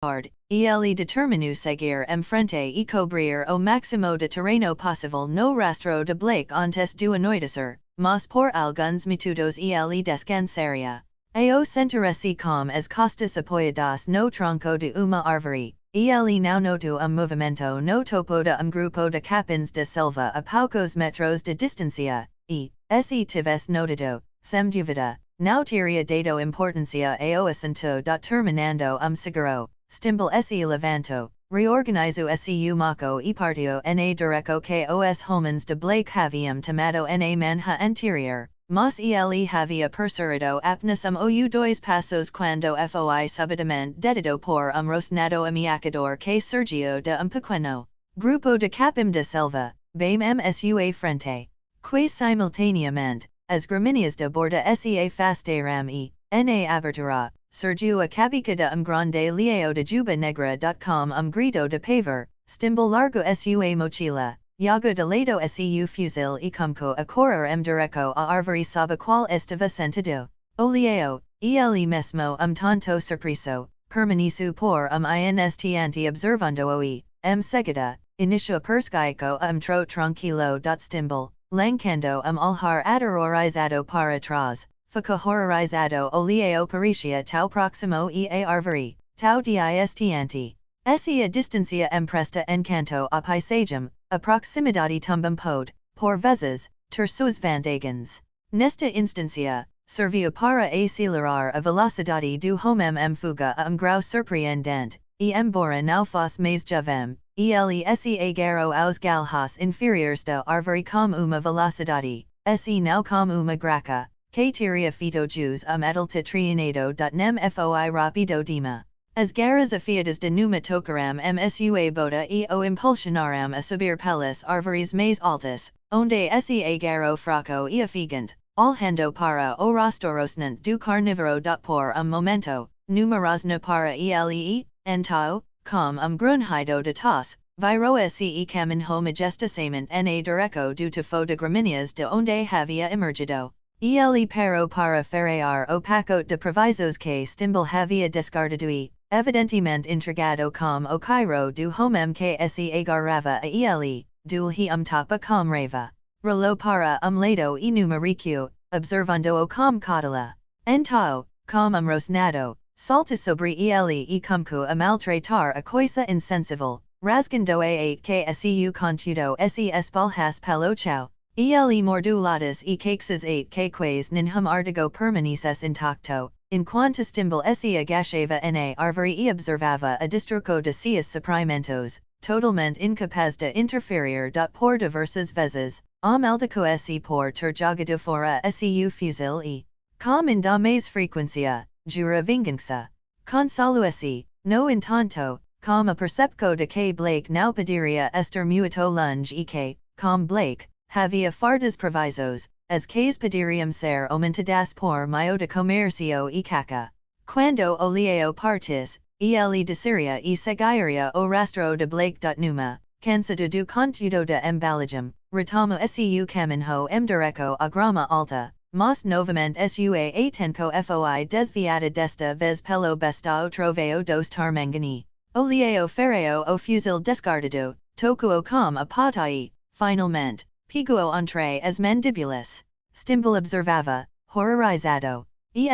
ele determinu seguir enfrenta e cobrir o máximo de terreno possível no rastro de Blake antes do anoitecer, mas por alguns minutos ele descansaria. Ao sentir-se com as costas apoiadas no tronco de uma árvore, ele não notou movimento no topo de grupo de capins de selva a poucos metros de distância, e, se tivesse notado, sem dúvida, não teria dado importância ao assunto terminando seguro. Stimbal se levanto, reorganizo se maco e partio na direco que os homens de Blake haviam tomado na manhã anterior, mas ele havia perseguido apenas dois passos quando foi subitamente detido por rosnado ameaçador que surgiu de pequeno grupo de capim de selva, bem sua frente. Quase simultaneamente, as gramíneas de borda se afastaram e, na abertura, surgiu a cabeça de grande leão de juba negra. Com grito de pavor, Stimbal largo sua mochila, yago de lado seu fuzil e começou a correr direco a árvore sob a qual estava sentado. O leão, ele mesmo tanto surpreso, permaneceu por instante observando-o e, seguida, inicio persgaico tro tranquilo. Stimbal, lancando olhar aterrorizado para trás, fica horrorizado o leão parecia tão próximo e a árvore, tão distante. Se a distância empresta encanto a paisagem, a proximidade também pode, por vezes, ter suas vantagens. Nesta instância, serviu para acelerar a velocidade do homem fuga a grau surpreendente, e embora não fosse mais jovem, ele se agarrou aos galhos inferiores da árvore com uma velocidade, se não com uma graca, que teria feito jus adulta triunado. Nem foi rápido dema. As garras afiadas de numa tocaram sua bota e o impulsionaram a subir pelas árvores mais altas, onde se agarrou fraco e afigante, olhando para o rosto rosnante do carnívoro. Por momento, numa rosna para ele e, então, com grunhido de tosse, virou-se e caminhou majestosamente na direção do tufo de gramíneas de onde havia emergido. Ele parou para farrear o pacote de provisos que Stimbal havia descartado e, evidentemente intrigado com o cairo do homem que se agarrava a ele, deu-lhe tapa com raiva. Rolou para lado e numa recuo, observando-o com cautela. Então, com rosnado, salta sobre ele e começou a maltratar a coisa insensível, rasgando a que seu contudo se espalhasse pelo chão. Ele mordeu latas e caixas que quase ninhum artigo permanecesse intacto, enquanto Stimbal se agachava na árvore e observava a destruição de seus suprimentos, totalmente incapaz de interferir. Por diversas vezes, aldecou-se por ter jogado fora seu fuzil e, com ainda mais frequência, jura vingança. Consolou-se, no entanto, com a percepção de que Blake não poderia estar muito longe e que, com Blake, havia fardas provisos, as que poderiam ser aumentadas por meio de comércio e caca. Quando o leão partisse, ele desceria e seguiria o rastro de Blake. Numa, cansado do conteúdo da embalagem, retomou seu caminho direto à grama alta, mas novamente sua atenção foi desviada desta vez pelo bestão troveo dos Tarmangani. O leão farreou o fuzil descartado, tocou com a pata e, finalmente, pegou entre as mandibulas. Stimbal observava, horrorizado.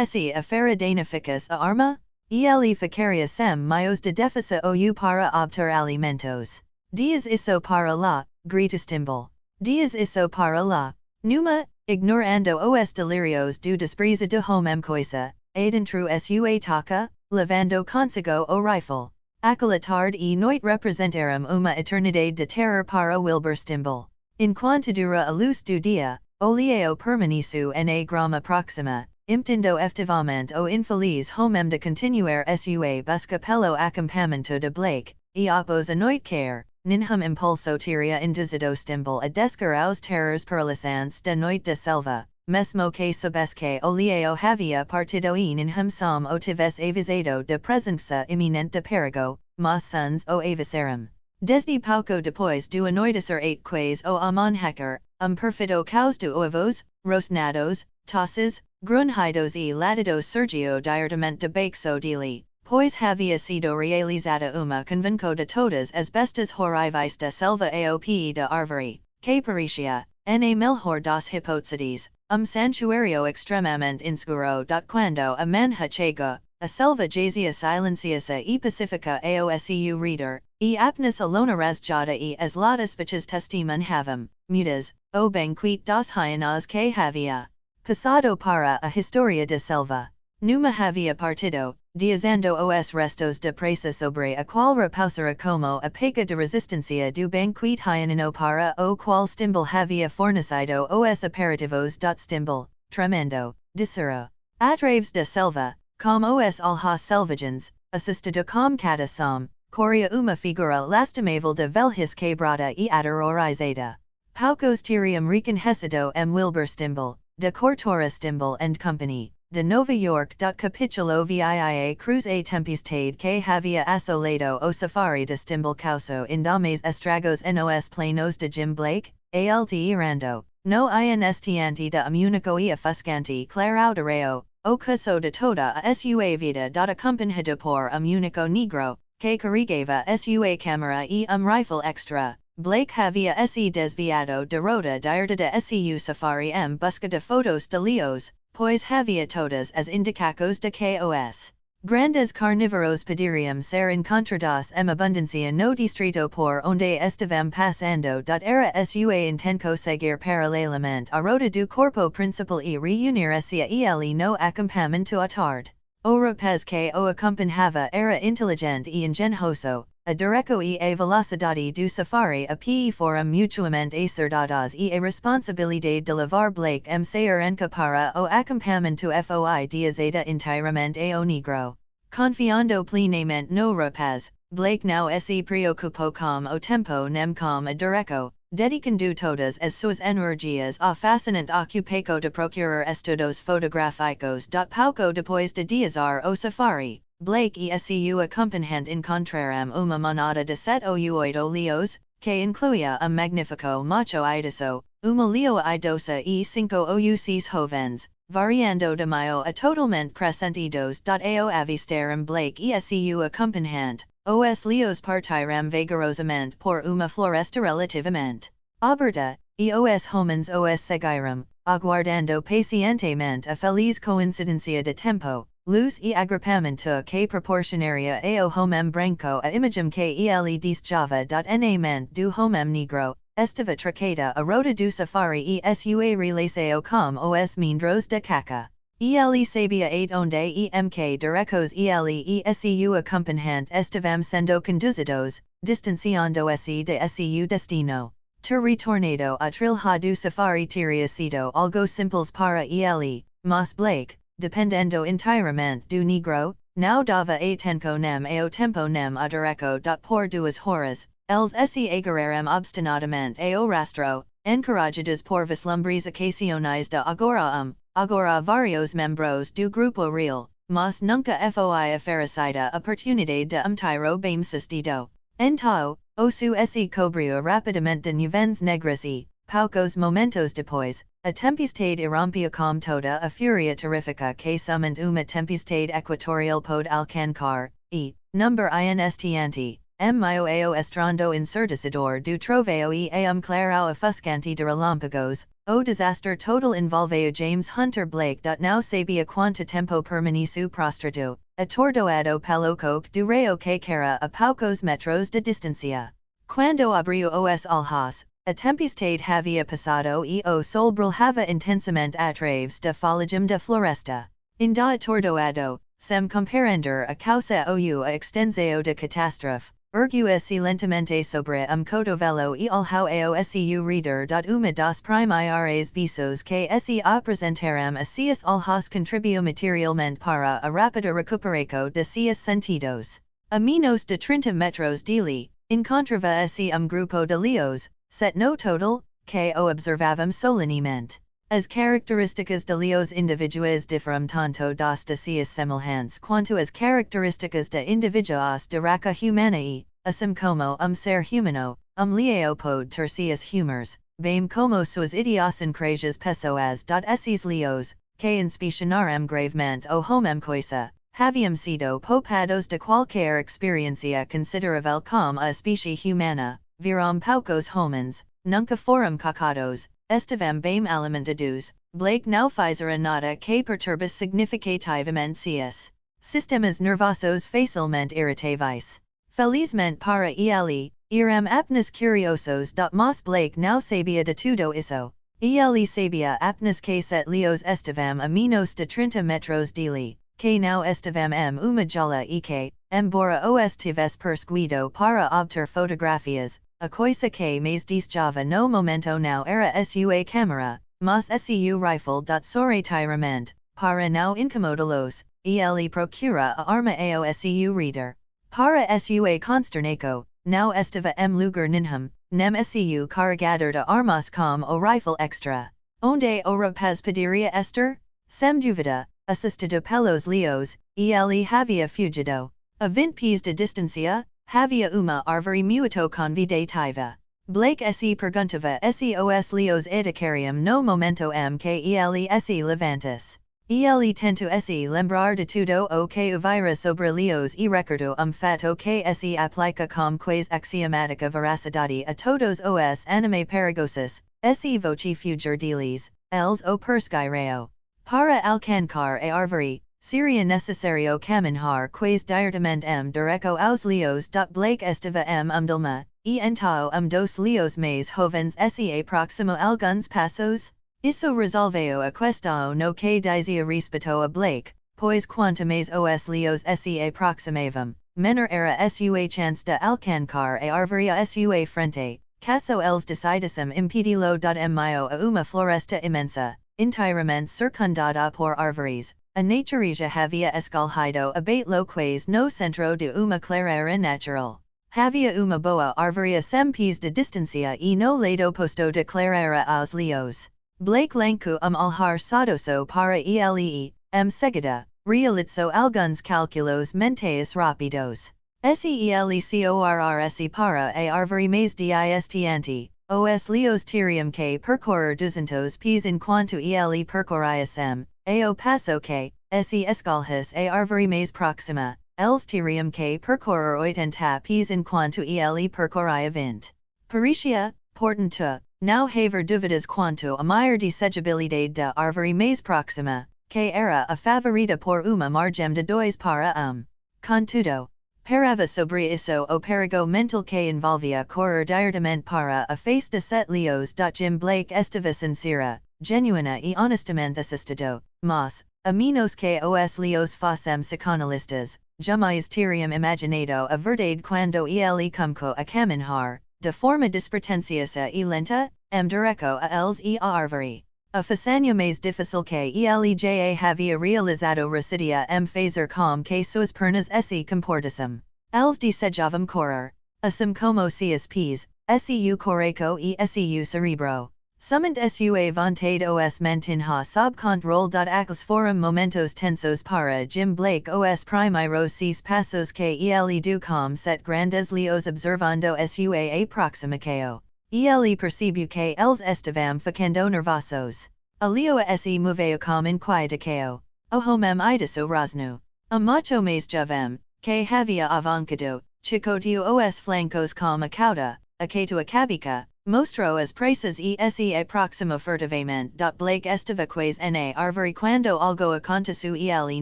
Se a fará danificas a arma? Ele ficaria sem meios de defesa ou para obter alimentos. Dias isso para lá, grita Stimbal. Dias isso para lá. Numa, ignorando os delírios do desprezo do homem coisa, adentro sua toca, levando consigo o rifle. Aquela tarde e noite representaram uma eternidade de terror para Wilbur Stimbal. Enquanto dura a luz do dia, o leão permaneceu na grama próxima, impedindo efetivamente o infeliz homem de continuar sua busca pelo acampamento de Blake, e após a noite cair, ninhum impulso teria induzido Stimbal a descer aos terrores paralisantes da noite da selva, mesmo que soubesse que o leão havia partido e ninhum som o tivesse avisado da presença iminente de perigo, mas sons o avisaram. Desde pouco depois do anoitecer quase o amanhecer, perfido caos de ovos, rosnados, tosses, grunhidos e latidos surgiu diretamente debaixo dele, pois havia sido realizada uma convenco de todas as bestas horríveis da selva aope da árvore, que parecia, na melhor das hipóteses, santuário extremamente inseguro. Quando a manhã chega, a selva jazia silenciosa e pacifica ao reader, e apenas alona rasgada e as latas bichas testemunhavam, mudas, o banquete das hyenas que havia passado para a história da selva. Numa havia partido, diazando os restos de presa sobre a qual repousara como a pega de resistência do banquete hyenino para o qual Stimbal havia fornecido os aperitivos. Stimbal, tremendo, dissera. Atraves da selva, como os alhas selvagens, assistido com cada som, coria uma figura lastimável de velhis quebrada e aterrorizada. Paucos teriam reconhecido Wilbur Stimbal, de Cortora Stimbal and Company, de Nova York. Capítulo VIIA Cruz a tempestade que havia assolado o safari de Stimbal causou indames estragos nos planos de Jim Blake, alterando, no inestiante de único e ofuscante claro o caso de toda a sua vida. Acompanhado por único negro, que carregava sua câmera e rifle extra. Blake havia se desviado de rota direita de seu safari busca de fotos de leos, pois havia todas as indicações de que os grandes carnívoros poderiam ser encontrados abundância no distrito por onde estavam passando. Era sua intenção seguir paralelamente a rota do corpo principal e reunir-se a ele no acampamento à tarde. O rapaz que o acompanhava era inteligente e engenhoso, a derecho e a velocidade do safari a pé foram mutuamente acertadas e a responsabilidade de levar Blake sair para o acampamento foi diazada inteiramente ao negro. Confiando plenamente no rapaz, Blake não se preocupou com o tempo nem com a derecho, dedicando todas as suas energias à fascinante ocupação de procurar estudos fotográficos. Pouco depois de diazar o safari, Blake e seu acompanhante encontraram uma manada de 7 ou 8 leos, que incluía magnífico macho idoso, uma leoa idosa e 5 ou 6 jovens, variando de maio a totalmente crescentidos. Ao avistaram Blake e seu acompanhante, os leos partiram vagarosamente por uma floresta relativamente aberta, e os homens os seguiram, aguardando pacientemente a feliz coincidência de tempo, luz e agrupamento que proporcionaria ao homem branco a imagem que ele desejava. Na mente do homem negro, estava trocada a rota do safari e sua relação com os mindros de caca. Ele sabia onde que direcos ele e seu acompanhante estavam sendo conduzidos, distanciando-se de seu destino. Ter retornado a trilha do safari teria sido algo simples para ele, mas Blake, dependendo inteiramente do negro, não dava atenção nem ao tempo nem a derecho. Por 2 horas, eles se agarraram obstinadamente ao rastro, encorajados por vislumbres ocasionais de agora vários membros do grupo real, mas nunca foi oferecida a oportunidade de tiro bem sucedido. Então, o se cobriu rapidamente de nuvens negras e, poucos momentos depois, a tempestade irrompia com toda a fúria terrífica que somente uma tempestade equatorial pode alcançar, e, number inestiante, mio ao estrando ensurdecedor do trovão e claro ofuscante de relâmpagos, o desastre total envolveu James Hunter Blake. Não sabia quanto tempo permaneceu prostrado, atordoado pelo coque do raio que era a poucos metros de distância. Quando abriu os olhos, a tempestade havia passado e o sol brilhava intensamente através da folhagem da floresta. Ainda atordoado, sem compreender a causa ou a extensão da catástrofe, ergueu-se lentamente sobre cotovelo e olhou ao seu reader. Uma das primeiras vezes que se apresentaram a seus olhos contribuiu materialmente para a rápida recuperação de seus sentidos. A menos de 30 metros dele, encontrava-se grupo de leos, 7 no total, que o observavam solenemente. As características de leos individuais diferem tanto das de seus semelhantes quanto as características de indivíduos de raça humana e, assim como ser humano, leo pode ter seus humores, bem como suas idiosincrasias pessoas. Esses leos, que inspecionaram gravemente o homem coisa, haviam sido poupados de qualquer experiencia considerável como a especie humana, viram poucos homens, nunca foram cacados, estivem bem alimentados, Blake não fizeram nada que perturbis significativamente seus sistemas nervosos facilmente irritáveis. Felizmente para ele, eram apenas curiosos. Mas Blake não sabia de tudo isso. Ele sabia apenas que 7 leos estavam a menos de 30 metros dele, que não estavam uma jala e que, embora os tivesse perseguido para obter fotografias, a coisa que mais desejava no momento não era sua câmera, mas seu rifle. Sorrateiramente, para não incomodá-los, ele procura a arma ao seu reader. Para sua consternação, não estava lugar nenhum, nem seu carregador de armas como o rifle extra. Onde o rapaz poderia estar? Sem dúvida, assistido pelos leos, ele havia fugido. A 20 pés de distância, havia uma árvore muito convidativa. Blake se perguntava se os leos edicariam no momento que ele se levantasse. Ele tentou se lembrar de tudo o que ouvira sobre leos e recordou fato que se aplica com quase axiomática veracidade a todos os anime perigosos, se voce fugir deles, eles o perseguirão. Para alcançar a árvore, seria necessário caminhar quase diretamente direto aos leos. Blake estava dilma, e então dos leos mais jovens se aproximou alguns passos? Isso resolveu a questão no que dizia respeito a Blake, pois quanto mais os leos se aproximavam, menor era sua chance de alcançar a árvore a sua frente, caso eles decidissem impedi-lo. Em meio a uma floresta imensa, inteiramente circundada por árvores, a natureza havia escolhido abate-lo quase no centro de uma clareira natural. Havia uma boa árvore a 100 pés de distância e no lado oposto de clareira aos leos. Blake lançou olhar saudoso para ele seguida, realizou alguns cálculos mentais rápidos. Selecors para a árvore mais distante, os leos teriam que percorrer 200 pés enquanto ele percorria 100, ao passo que, se escolhesse a árvore mais próxima, eles teriam que percorrer 80 pés enquanto ele percorria 20. Parecia, portanto, não haver dúvidas quanto a maior desejabilidade da árvore mais próxima, que era a favorita por uma margem de 2 para 1. Contudo, parava sobre isso o perigo mental que envolvia correr diretamente para a face de 7 leos. Jim Blake estava sincera, genuína e honestamente assustado, mas, a menos que os leos fossem psicanalistas, jamais teriam imaginado a verdade quando ele começou a caminhar, de forma despretensiosa e lenta, direto a eles e a árvore. A façanha mais difícil que ele já havia realizado residia fazer com que suas pernas se comportassem. Eles desejavam correr, assim como seus pés, seu coração e seu cerebro. Sumant sua vontade os mantinha sob controle. Aqueles foram momentos tensos para Jim Blake. Os primeiros 6 passos que ele deu com 7 grandes leos observando sua aproximação. Ele percebeu que eles estavam ficando nervosos. A leoa se moveu com inquietação. O homem idisso rosno. A macho mais jovem, que havia avancado, chicoteou os flancos com a cauda, acatou a cabeça, mostrou as presas e se aproximou furtivamente. Blake estava quase na árvore quando algo aconteceu e ele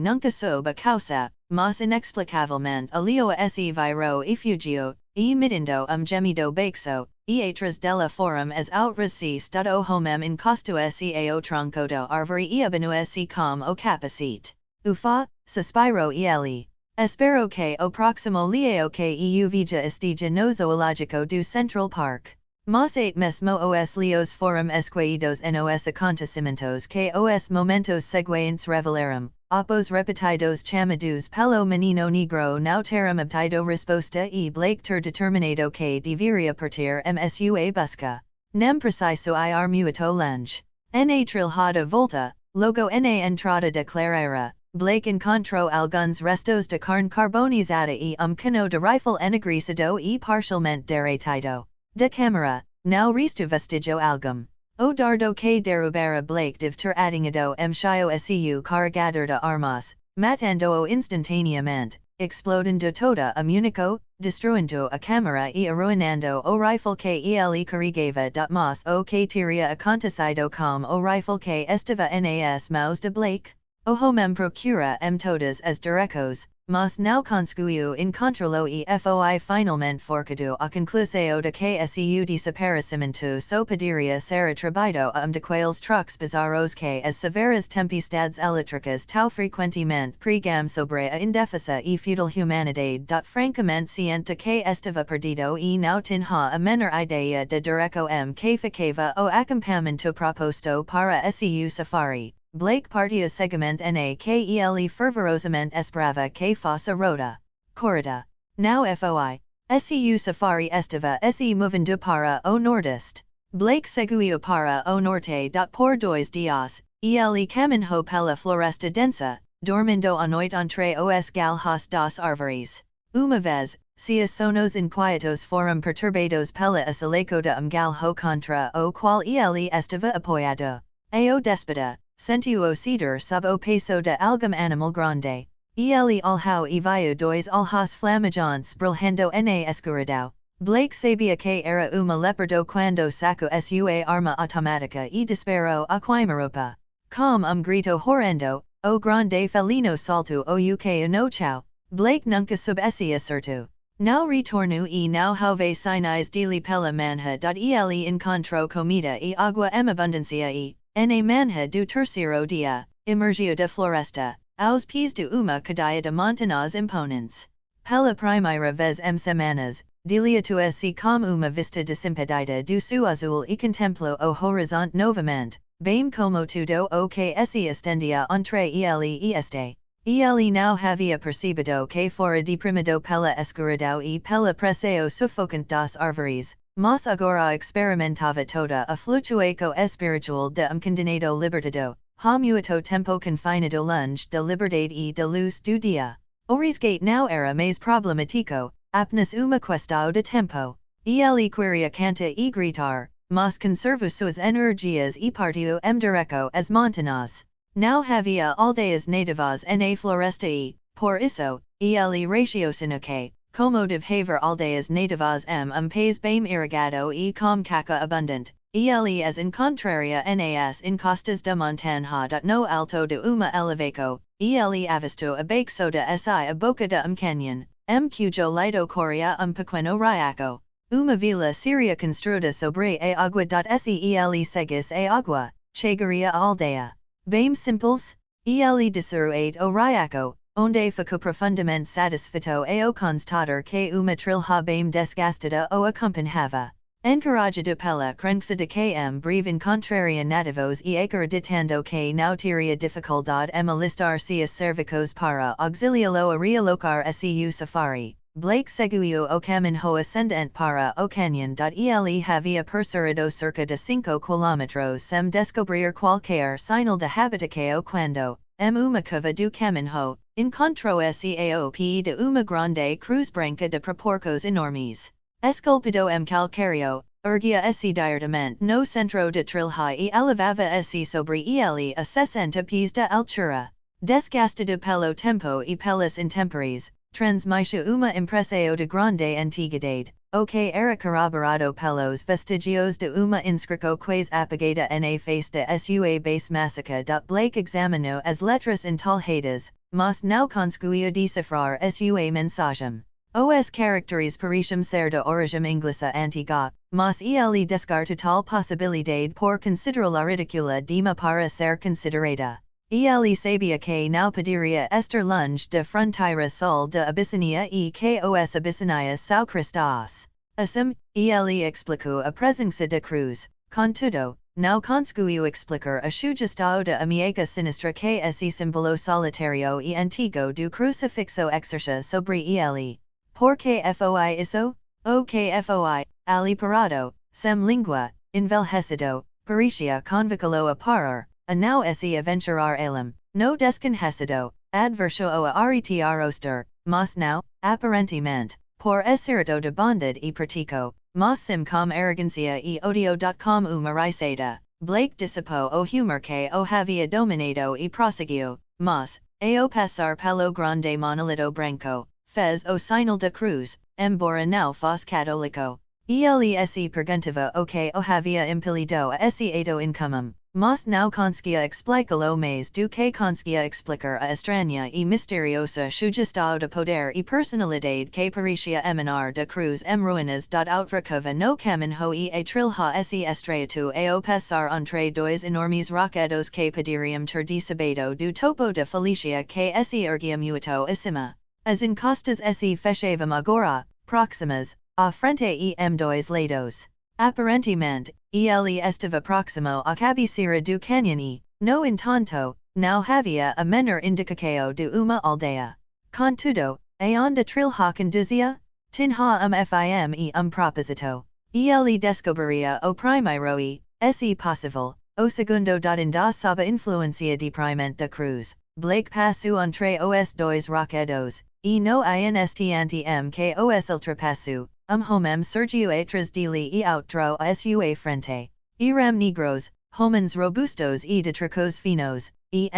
nunca soube a causa, mas inexplicavelmente a leoa se virou e fugiu, emitindo gemido baixo, e atrás dela foram as outras 6. O homem encostou-se ao tronco da árvore e abanou-se com o capacete. Ufa, suspirou ele. Espero que o próximo leo que eu veja esteja no zoológico do Central Park. Mas mesmo os leos foram esquecidos nos acontecimentos que os momentos seguintes revelaram, após repetidos chamados pelo menino negro não terem obtido resposta e Blake ter determinado que deveria partir sua busca. Nem preciso ir muito longe. Na trilhada volta, logo na entrada de clareira, Blake encontrou alguns restos de carne carbonizada e cano de rifle enegrecado e parcialmente derretido. De câmara, não resto vestigio algum. O dardo que derrubara Blake deve ter atingido chio seu carregador de armas, matando o instantaneamente, explodendo toda a munico, destruindo a câmara e arruinando o rifle que ele carregava. Mas o que teria acontecido com o rifle que estava nas mãos de Blake? O homem procura todas as direções, mas não conseguiu encontrá-lo e foi finalmente forcado a conclusão de que seu desaparecimento só poderia ser atribuído a daqueles truques bizarros que as severas tempestades elétricas tão frequentemente pregam sobre a indefesa e fútil humanidade. Francamente ciente de que estava perdido e não tinha a menor ideia de direção que ficava o acampamento proposto para seu safari. Blake partiu seguimento na que ele fervorosamente esperava que fosse rota. Corrida. Now foi. Seu safari estava se movendo para o nordeste. Blake seguiu para o norte. Por 2 dias, ele caminhou pela floresta densa, dormindo à noite entre os galhos das árvores. Uma vez, seus sonos inquietos foram perturbados pela asalego de galho contra o qual ele estava apoiado. Ao despeda, sentiu o cedar sob o peso de algum animal grande. Ele olhou e viu 2 olhos flamejantes brilhando na escuridão. Blake sabia que era uma leopardo quando sacou sua arma automática e disparou a queima-roupa. Com grito horrendo, o grande felino saltou o que no chão. Blake nunca soube se acertou. Não retornou e não houve sinais dele pela manhã. Ele encontrou comida e água em abundância e, na manhã do terceiro dia, emergiu da floresta, aos pés de uma cadeia de montanhas imponentes. Pela primeira vez semanas, deletou-se com uma vista desimpedida do céu azul e contemplou o horizonte novamente, bem como tudo o que se estendia entre ele e este. Ele não havia percebido que fora deprimido pela escuridão e pela pressão sufocante das árvores, mas agora experimentava toda a flutuação espiritual de condenado libertado, muito tempo confinado longe da liberdade e da luz do dia. O resgate não era mais problemático, apenas uma questão de tempo. Ele queria cantar e gritar, mas conservou suas energias e partiu direto às montanhas. Não havia aldeias nativas na floresta e, por isso, ele raciocinou que, como deve haver aldeias nativas país bem irrigado e com caca abundante, ele as encontraria nas encostas da montanha. No alto de uma elevação, ele avistou a baixo de si a boca de canyon, cujo leito corria pequeno riacho. Uma vila seria construída sobre a água. Se ele seguisse a água, chegaria a aldeia. Bem simples, ele desceu o riacho, onde ficou profundamente satisfeito ao constatar que uma trilha bem desgastada o acompanhava. Encorajado pela crença de que breve encontraria nativos e acreditando que não teria dificuldade em alistar seus serviços para auxiliá-lo a realocar seu safari, Blake seguiu o caminho ascendente para o canyon. Ele havia percorrido cerca de 5 km sem descobrir qualquer sinal de habitação quando, uma curva do caminho, encontrou-se ao pé de uma grande cruz branca de proporções enormes. Esculpido calcário, erguia-se diretamente no centro de trilha e elevava-se sobre ele a 60 pés de altura. Desgastado pelo tempo e pelas intempéries, transmitiu uma impressão de grande antiguidade, o que era corroborado pelos vestigios de uma inscrição quase apagada na face de sua base mássica. Blake examinou as letras entalhadas, mas não conseguiu decifrar sua mensagem. Os caracteres pareciam ser de origem inglesa antiga, mas ele descartou tal possibilidade por considerá-la ridícula demais para ser considerada. Ele sabia que não poderia estar longe da fronteira sul da Abissínia e que os abissinias são cristãos. Assim, ele explicou a presença da cruz, contudo, não conseguiu explicar a sugestão de ameaça sinistra que esse símbolo solitário e antigo do crucifixo exerce sobre ele. Por que foi isso? O que foi, ali parado, sem língua, envelhecido, parecia convocá-lo a parar, a não se aventurar além, no desconhecido, adverso a retirar-se, mas não, aparentemente, por espírito de bondade e prático, mas sim com arrogância e odio. Com uma risada, Blake dissipou o humor que o havia dominado e prosseguiu, mas, ao pasar pelo grande monolito branco, fez o sinal de cruz, embora não fosse católico. Ele perguntava o que o havia impelido a esse ato incomum, mas não conseguia explicá-lo mais do que conseguia explicar a estranha e misteriosa sugestão de poder e personalidade que parecia emanar da cruz ruínas outracava no caminho e a trilha esse estreito ao passar entre dois enormes rochedos que poderiam ter desabido do topo de Felicia que esse erguia muito acima. As encostas se fechavam agora, próximas, à frente e dois lados. Aparentemente, ele estava próximo à cabeceira do canyon e, no entanto, não havia a menor indicação de uma aldeia. Contudo, aonde trilha conduzia? Tinha fim e propósito. Ele descobriria o primeiro e, se possível, o segundo ainda sob a influência deprimente da cruz. Blake passou entre os dois rochedos, e no instante que os ultrapassou, homem surgiu atrás dele e outro a sua frente. Eram negros, homens robustos e de tricos finos, e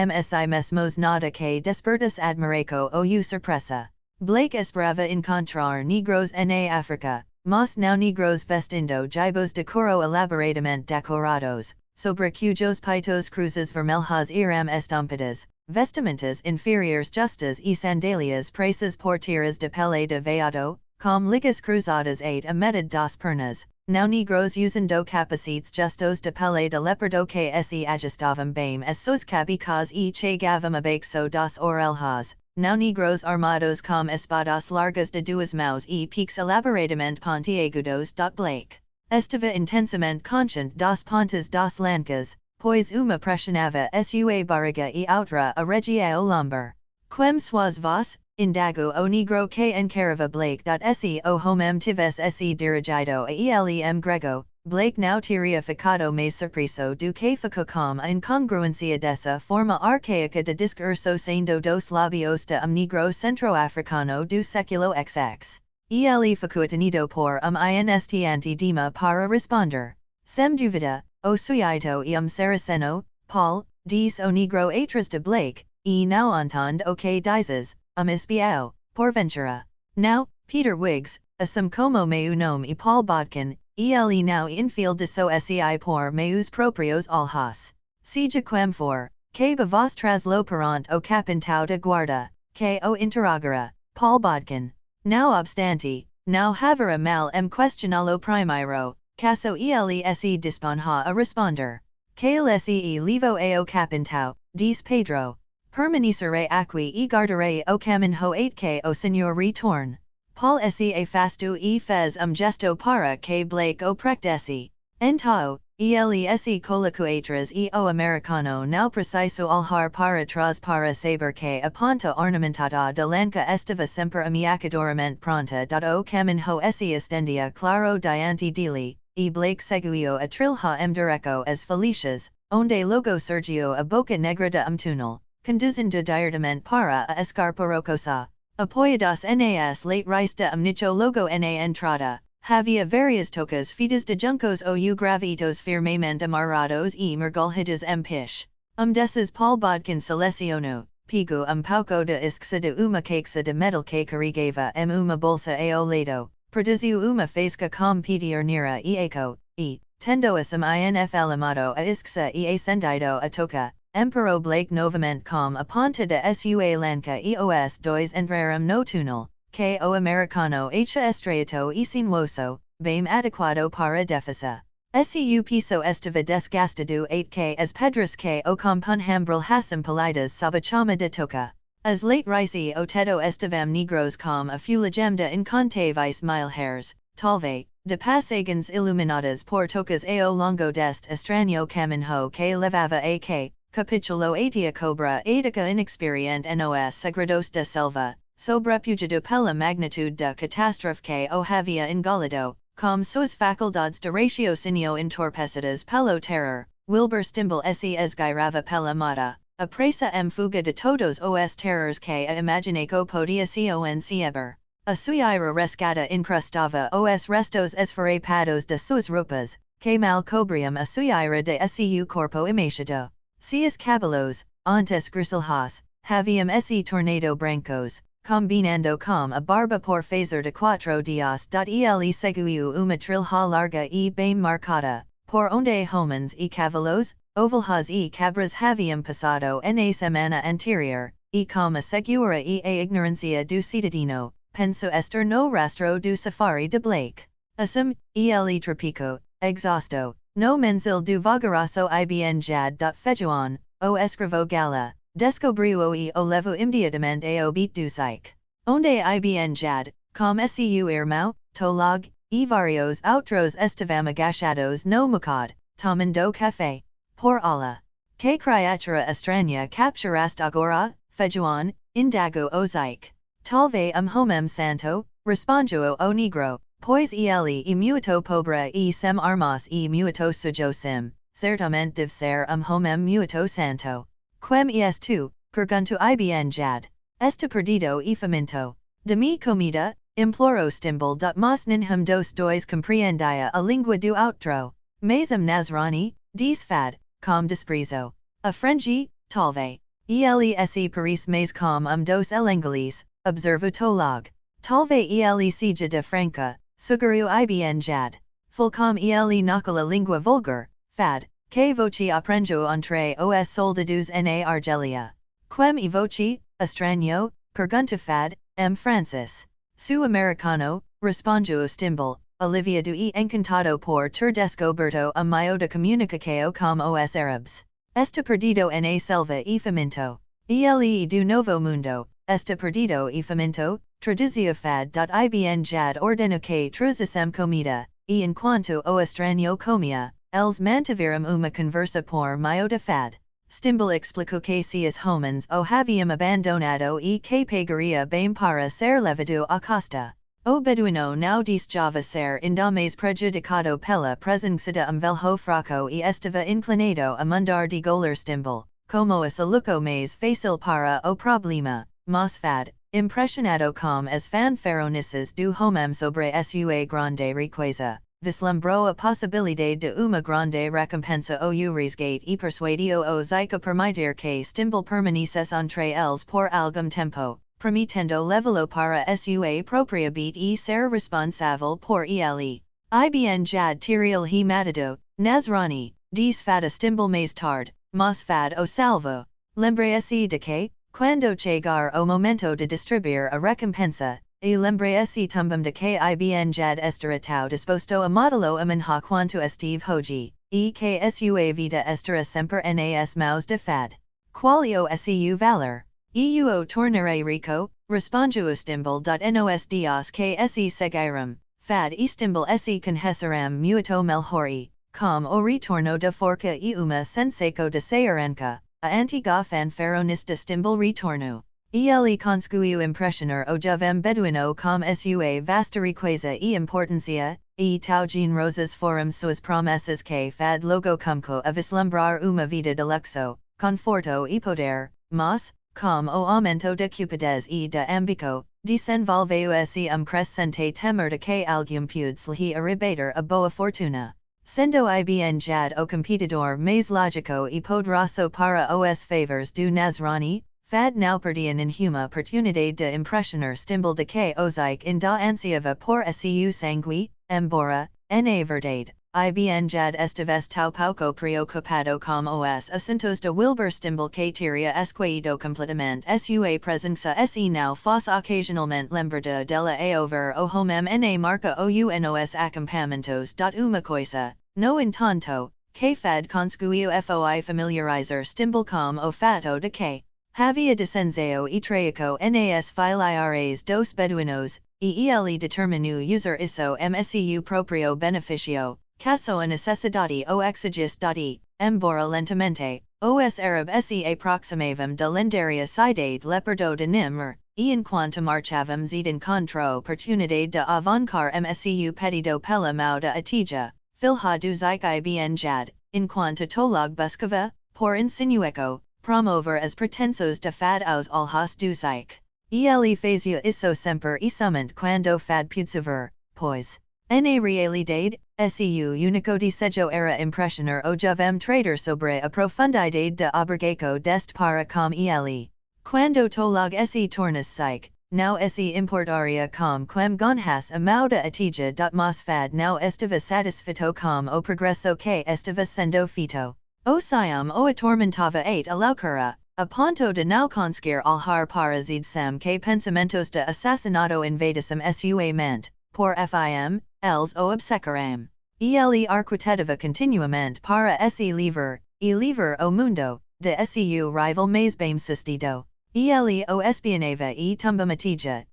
mesmos nada que despertas admiração ou surpresa. Blake esperava encontrar negros na África, mas não negros vestindo gibos de couro elaboradamente decorados, sobre cujos peitos cruzes vermelhas eram estampadas, vestimentas inferiores justas e sandálias preças por tiras de pele de veado, com ligas cruzadas a metade das pernas, não negros usando capacetes justos de pele de leopardo que se ajustavam bem as suas cabecas e chegavam abaixo das orelhas, não negros armados com espadas largas de duas mãos e piques elaboradamente pontiagudos. Blake estava intensamente consciente das pontas das lancas, pois uma pressionava sua barriga e outra a regia o lombar. Quem sois vós? Indagou o negro que encarava Blake. Se o homem tivesse se dirigido a ele grego, Blake não teria ficado mais surpreso do que ficou com a incongruência dessa forma arcaica de discurso saindo dos lábios de negro centro-africano do século XX. Ele ficou atenido por instante dima para responder. Sem dúvida, o sujeito e saraceno, Paul, diz o negro atrás de Blake, e não entende o que dizes, espião, porventura. Now, Peter Wiggs, assim como meu nome e Paul Bodkin, ele não infil de so sei por meus proprios olhos. Seja quem for, que vos traslo perante o capitão de guarda, que o interrogara, Paul Bodkin. Não obstante, não haverá mal questioná-lo primeiro, caso ele se disponha a responder. Que ele se levo ao capitão, diz Pedro. Permanecerei aqui e guardarei o caminho até que o senhor retorne. Paul se afastou e fez gesto para que Blake o precedesse. Então, ele se colocou atrás e o americano não precisou olhar para trás para saber que a ponta ornamentada de lanca estava sempre ameaçadoramente pronta. O caminho se estendia claro diante dele, e Blake seguiu a trilha direto às Felicias, onde logo surgiu a boca negra de túnel, conduzindo diretamente para a escarpa rocosa. Apoiadas nas laterais de nicho logo na entrada, havia várias tocas feitas de juncos ou gravitos firmemente amarrados e mergulhadas piche. Dessas Paul Bodkin selecionou, pegou pouco de isca de uma caixa de metal que carregava uma bolsa ao lado, produziu uma faisca com pedernera e eco, e, tendo infl amado a isca e acendido a toca, Emperor Blake novamente com a ponta de sua lanca e os dois entraram no túnel, que o americano acha estreito e sinuoso, bem adequado para defesa. Su piso estava desgastado até que as pedras que o compunham brilhassem polidas sob a chama de toca. As laterais e o teto estavam negros com a fulgem de incontáveis milhares, talvez, de passagens iluminadas por tocas ao longo deste estranho caminho que levava a que, capitulo atia cobra ética inexperiente nos segredos da selva, sobrepugido pela magnitude da catástrofe que o havia engolido, com suas faculdades de raciocinio entorpecidas pelo terror, Wilbur Stimble se esgueirava pela mata, a pressa fuga de todos os terrores que a imaginação podia conceber. A sueira rescata incrustava os restos esfarrapados de suas roupas, que mal cobriam a sueira de seu corpo emaciado. Seus cabelos, antes grisalhos, haviam se tornado brancos, combinando com a barba por fazer de quatro dias. Ele seguiu uma trilha larga e bem marcada, por onde homens e cavalos, ovelhas e cabras haviam passado na semana anterior, e como segura e a ignorância do cidadino, penso estar no rastro do safari de Blake. Assim, ele tropico, exausto, no menzil do vagaroso ibn jad. Fejuan, o escrevo gala, descobriu e o levo imediatamente ao beat do psyche. Onde ibn jad, com seu irmão, tolog, e vários outros estavam agachados no mucado, tomando café. Por Allah. Que criatura estranha capturaste agora, Fejuan, indago o psyche. Talvez homem santo, respondiu o negro, pois ele e muito pobre e sem armas e muito sujo sim, certamente deve ser homem muito santo. Quem és tu, pergunto ibn jad. Está perdido e faminto. De mi comida, imploro stimbal. Mas ninhum dos dois compreendia a língua do outro. Mas Nasrani, diz fad, com desprezo. A frengi, talvez. Ele se paris mais com dos elengelis, observo tolog. Talvez ele seja de Franca, suguru ibn jad. Fulcom ele naquela língua vulgar, fad, que voce aprendeu entre os soldados na Argelia. Quem e voce, estranho, pergunta fad, Francis. Su americano, respondiu stimbal, aliviado e encantado por ter descoberto a meio de comunicação com os árabes. Está perdido na selva e faminto. Ele e do novo mundo, está perdido e faminto, traduziu fad. Ibn jad ordeno que trouxessem comida, e enquanto o estranho comia, eles mantiveram uma conversa por meio de fad. Stimbal explicou que seus homens o haviam abandonado e que pagaria bem para ser levado à costa. O beduino não desejava ser ainda mais prejudicado pela presença de velho fraco e estava inclinado a mandar de goler Stimbal, como a soluco mais fácil para o problema, mas fad, impressionado com as fanfarronices do homem sobre sua grande riqueza, vislumbrou a possibilidade de uma grande recompensa ou resgate e persuadiu o Zica permitir que Stimbal permanecesse entre eles por algum tempo, permitendo levá-lo para sua própria beat e ser responsável por ele. Ibn jad tiril he matado, Nasrani, diz fad a Stimbal mais tarde, mas fad o salvo. Lembre-se de que, quando chegar o momento de distribuir a recompensa, e lembre-se também de que ibn jad estará tão disposto a modelo amanhã quanto estive hoje, e que sua vida estará sempre nas mãos de fad. Qual o seu valor? Eu o tornarei rico, respondiu Stimbal. Nos dias que se seguiram, fad e Stimbal se conheceram muito melhor, com o retorno da forca e uma sensação de serenca, a antiga fanfarronista Stimbal retorno. Ele conseguiu impressionar o jovem beduino com sua vasta riqueza e importância, e tão generosas foram suas promessas que fad logo começou a vislumbrar uma vida de luxo, conforto e poder, mas, com o aumento de cupidez e de ambico, desenvolveu-se crescente temor de que algum pude lhe arrebatar a boa fortuna. Sendo ibn jad o competidor mais lógico e poderoso para os favores do Nasrani, fad não perdia nenhuma oportunidade de impressionar Stimbal de que o Zique ainda ansiava por seu sangue, embora, na verdade, ibn jad estivesse tão pouco preocupado com os assuntos de Wilbur Stimbal que teria esquecido completamente sua presença se não fosse ocasionalmente lembrada dela a ouvir o homem na marca nos acampamentos. Uma coisa, no entanto, que fad conseguiu foi familiarizar Stimbal com o fato de que havia descenso e traico nas filiares dos beduinos, e ele determinou usar isso seu próprio benefício, caso a necessidade o exigisse. Embora lentamente, os árabes se aproximavam da lendária cidade lepardo de Nimr, e enquanto marchávamos encontrou oportunidade de avancar seu pedido pela mão de Atija, filha do Zique ibn jad, enquanto tolog buscava, por insinueco, promover as pretensões de fad aos olhos do Zique. Ele fazia isso sempre e somente quando fad pude ver, pois, na realidade, seu único desejo era impressionar o jovem trader sobre a profundidade de obrigação deste para com ele. Quando tolog se tornas psych, now se importaria com quem gonhas amauda atija. Mas fad now estiva satisfito com o progresso que estiva sendo fito. O siam o atormentava a laucura, a ponto de não conseguir alhar para sam que pensamentos de assassinato invadissem sua mente, por fim, els o obsecaram. Ele arquitetiva continuamente para se livre o mundo, de seu rival mais bem sucedido. Ele o espionava e tumbamatija,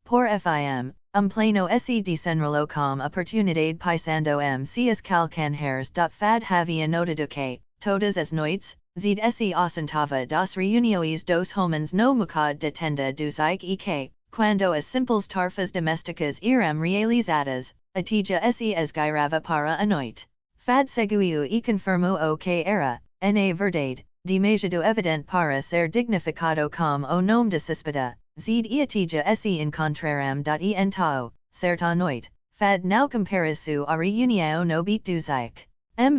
por fim, plano se desenrolo com oportunidade pisando seus calcanhares. Fad havia notado que, todas as noites, se ausentava das reuniões dos homens no mercado de tenda do Ike e que, quando as simples tarefas domésticas eram realizadas, atija se esgueirava para a noite. Fad seguiu e confirmou o que era, na verdade, demasiado evidente para ser dignificado como o nome de suspeita, e atija se encontraram. Então, certa noite, Fad não comparaçu a reunião no beat do Ike.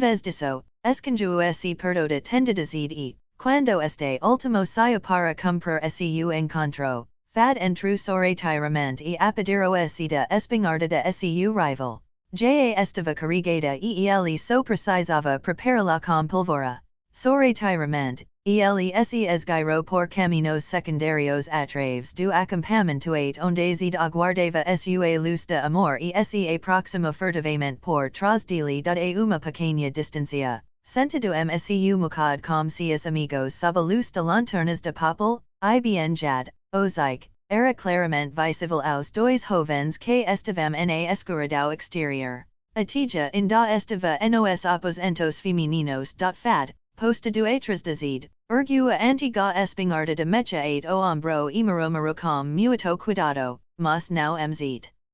Vez disso, esconjeu se perto de tenda de e, quando este último saiu para cumprir seu encontro, Fad entrou sorrateiramente e apediu se de espingarda de seu rival. Já estava carregada e ele só precisava prepará-la com pólvora. Sorrateiramente, ele se esgueirou por caminhos secundários atrás do acampamento onde se aguardava sua luz de amor e se aproximou furtivamente por trás dele. A uma pequena distância, sentado seu mucado com seus amigos sob a luz de lanternas de papel, ibn jad, o Ike, era claramente visível aos dois jovens que estavam na escuridão exterior. Atija ainda estava nos aposentos femininos. Fad, postado atrás de ergueu a antiga espingarda de mecha o ombro e maromaro com muito cuidado, mas não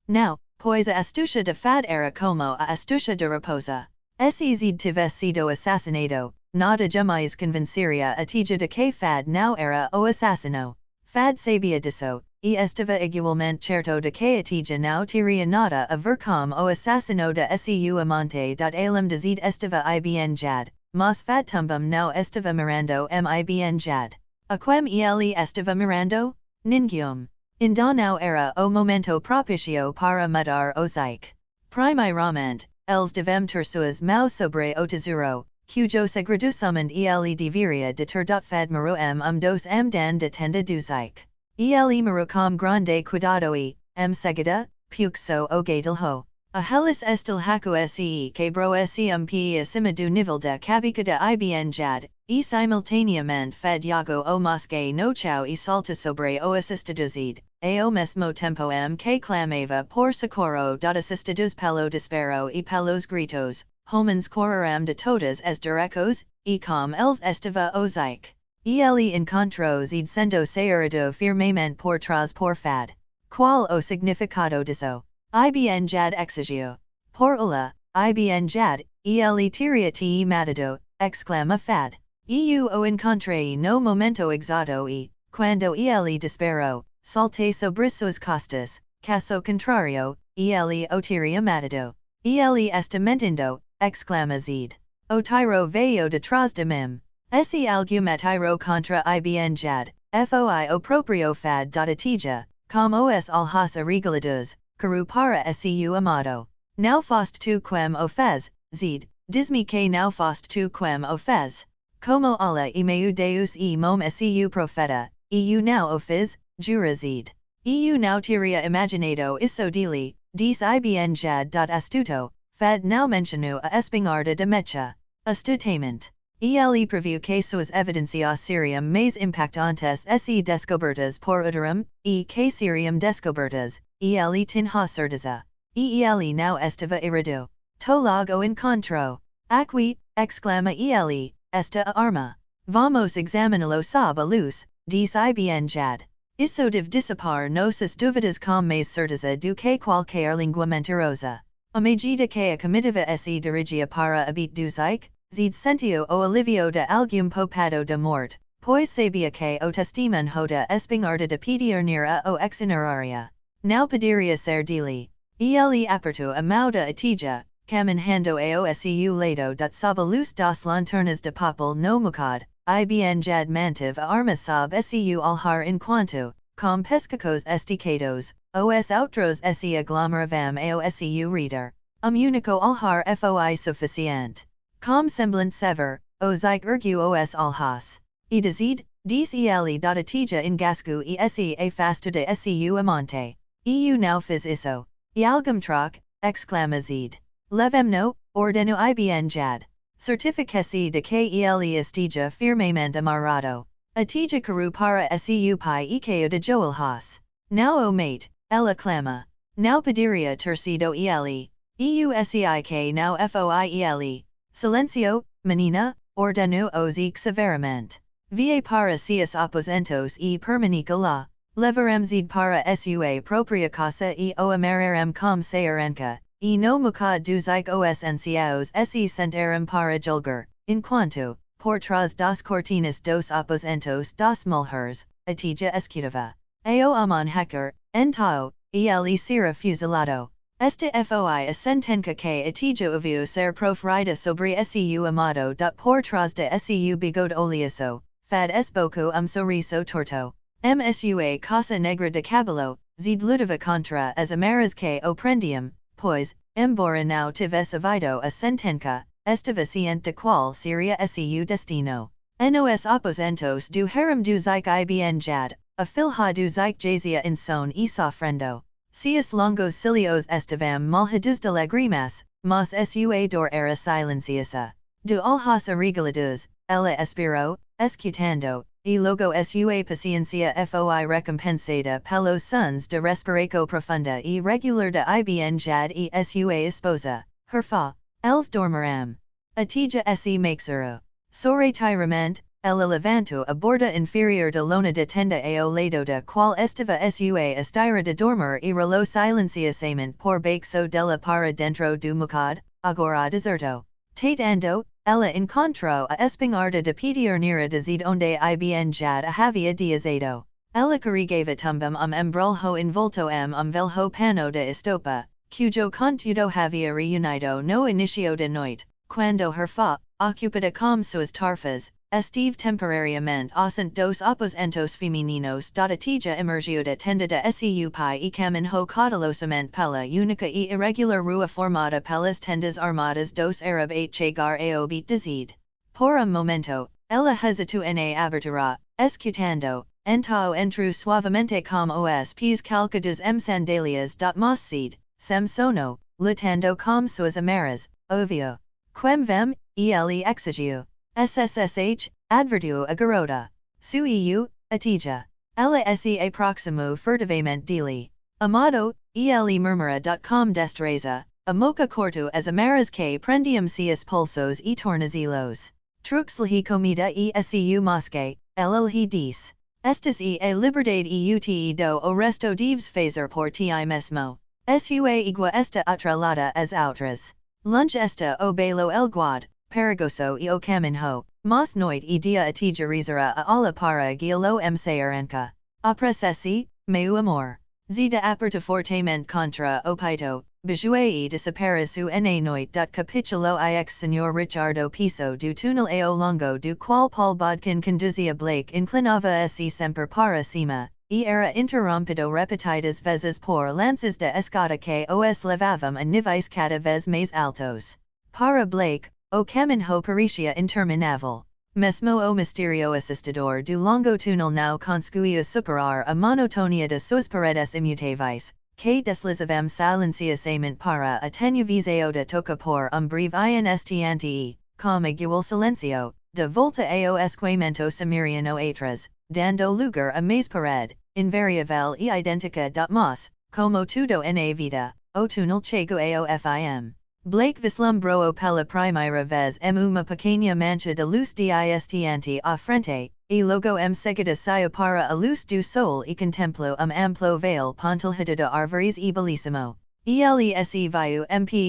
Now, pois a astucia de Fad era como a astucia de raposa. Se tivesse sido assassinado, nada jamais convenceria atija de que Fad não era o assassino. Fad sabia disso, e estava igualmente certo de que atija não teria nada a ver com o assassino de seu amante. Além de estava ibn jad, mas Fad também não estava mirando ibn jad. A quem ele estava mirando? Ninguém. Ainda não era o momento propício para matar o Ike. Primeiramente, eles devem ter suas mãos sobre o tesouro, cujo segredo somente ele deveria de ter. Fad mirou dos dan de tenda do Ike. Ele mirou com grande cuidado e, seguida, puxou o gatilho. A helis estil haku se quebrou se pe acima do nível de cabeça de ibn jad, e simultaneamente Fad yago o mosque no chão e salta sobre o assistados ao mesmo tempo que clamava por socorro. Assistados pelo desespero e pelos gritos, homens correram de todas as direções, e com eles estava o Ike. Ele encontrou sendo saído firmemente por trás por Fad. Qual o significado disso? Ibn jad exigiu. Por ula, ibn jad, ele teria te matado, exclama Fad. Eu o encontrei no momento exato e, quando ele disparou, saltei sobre suas costas, caso contrário, ele o teria matado. Ele está mentindo, exclama O tiro veio detrás de mim. Se alguma tiro contra ibn jad, foi o próprio Fad. Atija, como os alhas irregulados, caru para seu amado. Não foste tu quem o fez, diz-me que não foste tu quem o fez. Como Allah e meu Deus e mom seu profeta, eu não o fiz, jura Eu não teria imaginado isso dele, diz ibn jad. Astuto, Fad não mencionou a espingarda de mecha. Astutamente. Ele previu que suas evidencias seriam mais impactantes se descobertas por outrem, e que seriam descobertas, ele tinha certeza. Ele não estava irado. Logo encontrou. Aqui, exclama ele, esta a arma. Vamos examiná-lo sob a luz, diz ibn jad. Isso deve dissipar nossas dúvidas com mais certeza do que qualquer língua mentirosa. A medida que a comitiva se dirigia para a beat do Ike, sentiu o alivio de algum popado de morte, pois sabia que o testemunho da espingarda de pedir near o exineraria. Não poderia ser dele. Ele apertou a mão da atija, caminhando ao seu lado. Sob a luz das lanternas de papel no mercado, ibn jad mantiv a armasab seu alhar enquanto, com pescacos esticados, os outros se aglomeravam ao seu reader, unico alhar foi suficiente. Com semblante sever, os ergu os alhas. E dizid, diz ele atija engasco e se afasto de seu amante. Eu não fiz isso. E algum troc, exclamazid. Levemno, ordeno ibn jad. Certificaci de que ele estija firmemente amarrado. Atija caru para seu pai ikeo de joel has. Now o mate, ela clama. Now pediria tercido ele. EUSEIK now FOIELE. Silencio, menina, ordeno os severamente. Va para seus aposentos e permanica lá. Levaremzid para sua propria casa e o amararem com sayarenka, e no muka dos os anciaos se sentarem para julgar, enquanto, por trás das cortinas dos aposentos das mulheres, atija escutava. Ao amon hacker, entao, ele será fuzilado. Esta foi a sentença que atija ouviu ser proferida sobre seu amado. Por trás de seu bigode oleoso, fad esboco sorriso torto. Msua casa negra de cabelo, zed lutava contra as amaras que o prendiam, pois, embora não tivesse havido a sentença, estava ciente de qual seria seu destino. Nos aposentos do harem do Zik ibn jad, a filha do Zik jazia em son e sofrendo. Seus longos cilios estavam malhados de lagrimas, mas sua dor era silenciosa. Do alhas arregalados, ela esperou, escutando, e logo sua paciencia foi recompensada pelos sons de respiração profunda e regular de ibn jad e sua esposa, herfa, eles dormiram. Atija se meixeru. Sobre tiramente, ela levantou a borda inferior de lona de tenda ao lado da qual estava sua estira de dormir e relou silenciosamente por baixo dela para dentro do mucado, agora deserto. Tate ando, ela encontrou a espingarda de pedir nera de onde ibn jad a havia diazado. Ela carregava tumbam embrulho envolto velho pano de estopa, cujo conteúdo havia reunido no inicio de noite, quando herfa, ocupada com suas tarefas, estive temporariamente ausente dos aposentos femininos. Atija emergiu da tenda de seu pai e caminhou cautelosamente pela única e irregular rua formada pelas tendas armadas dos Arab a chegar ao beat dizid. Por momento, ela hesitou na abertura, escutando, então entrou suavemente com os pés calcados sandalias. Mas cid, sem sono, lutando com suas amaras, ovio. Quem vem, ele exigiu. SSSH, advertiu a garota. Suiu, atija. Ela se aproximou furtivamente dele. Amado, ele murmura. Com destreza, a moca corto as amaras que prendiam seus pulsos e tornozelos. Truxlhe comida e seu mosque, ela lhe disse. Estas e a liberdade e ute do o resto deves fazer por ti mesmo. Sua igua esta atrelada as outras. Lunch esta o belo el guad. Perigoso e o caminho, mas noite e dia atija rizara a ala para guialo sayarenka. Apressesi, meu amor. Zida aperta fortemente contra o peito, bejue e desapareçu na noite. Capitulo ix Senhor Richardo Piso do túnel ao longo do qual Paul Bodkin conduzia Blake inclinava se sempre para cima, e era interrompido repetidas vezes por lances de escada que os levavam a níveis cada vez mais altos. Para Blake, o caminho parecia interminável. Mesmo o misterio assistidor do longo túnel não conseguia superar a monotonia de suas paredes imutáveis, que deslizavam silenciosamente para a tenuvisão de toca por breve instante e, com igual silencio, de volta ao esquamento sumeriano atrás, dando lugar a mais parede, invariável e idêntica. Mas, como tudo na vida, o túnel chegou ao fim. Blake vislumbrou pela primeira vez uma pequena mancha de luz distante à frente, e logo seguida saiu para a luz do sol e contemplou amplo vale pontilhado de árvores e belíssimo. Ele se viu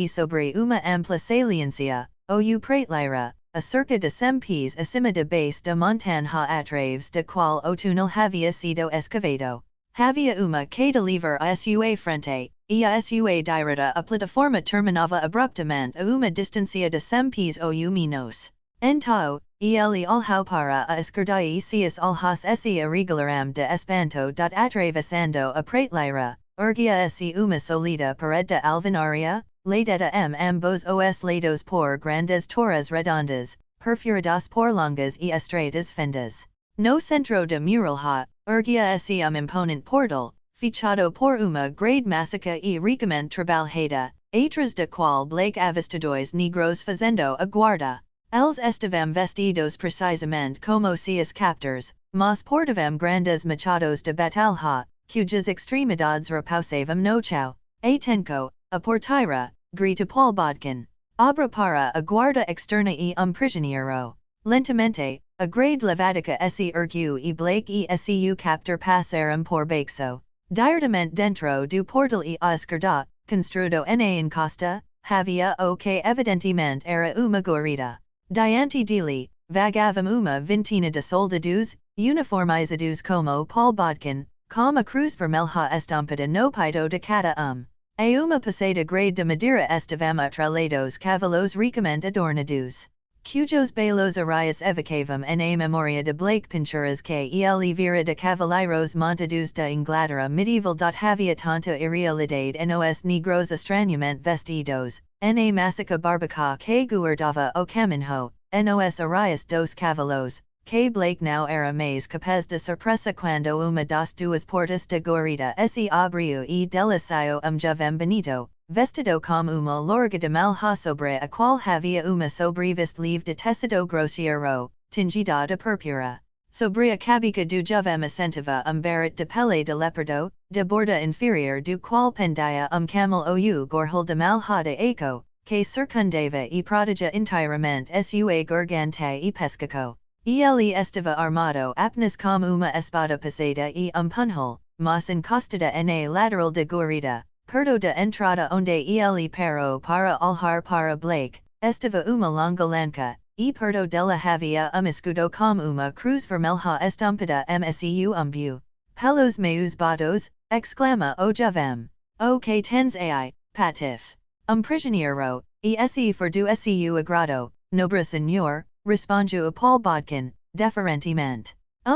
sobre uma ampla saliência, ou prateleira, a cerca de 100 pés acima da base da montanha através da qual o túnel havia sido escavado. Havia uma que de livre a sua frente, e a sua direita a plataforma terminava abruptamente a uma distância de 100 pés ou menos. Entao, ele alhau para a escardai cius alhas esse irregularam de espanto atravessando a pratelyra, urgia esse uma solida pared de alvenaria, leideta ambos os lados por grandes torres redondas, perfuradas por longas e estreitas fendas. No centro de muralha, urgia esse imponente portal, fechado por uma grade massica e ricamente trabalhada, atrás da qual Blake avistadores negros fazendo a guarda. Els estavam vestidos precisamente como seus captors, mas portavam grandes machados de batalha, cujas extremidades repousavam no chão. Atenco, a porteira, grita Paul Bodkin. Abra para a guarda externa e prisioneiro. Lentamente, a grade levática se ergueu e Blake e seu captor passaram por baixo. Diretamente dentro do portal e a esquerda, construído na encosta, havia o que evidentemente era uma guarida. Diante dele, vagavam uma vintina de soldados, uniformizados como Paul Bodkin, com a cruz vermelha estampada no peito de cada A uma passada grade de madeira estavam atrelados cavalos ricamente adornados. Cujos belos arias evocavam na memoria de Blake pinturas que ele vira de cavaleiros montados da Inglaterra medieval. Havia tanta irrealidade nos negros estranhamente vestidos, na massica barbaca que guardava o caminho, nos arias dos cavalos, que Blake não era mais capaz de surpresa quando uma das duas portas de guarida se abriu e dela saiu jovem bonito, vestido com uma lorga de malha sobre a qual havia uma sobreveste livre de tecido grosseiro, tingida de purpura. Sobre a cabeça do jovem assentava barret de pele de leopardo, de borda inferior do qual pendia camel ou gorgel de malha de eco, que circundava e protegia inteiramente sua garganta e pescoço. Ele estava armado apenas com uma espada passada e punhal, mas encostada na lateral de guarida, perto da entrada onde ele parou para olhar para Blake, estava uma longa lança, e perto dela havia escudo com uma cruz vermelha estampada msu bu. Pelos meus botos, exclama o jovem. O que tens ai, patif. Prisioneiro, e se for do seu agrado, nobre senhor, responde o Paul Bodkin, deferentemente.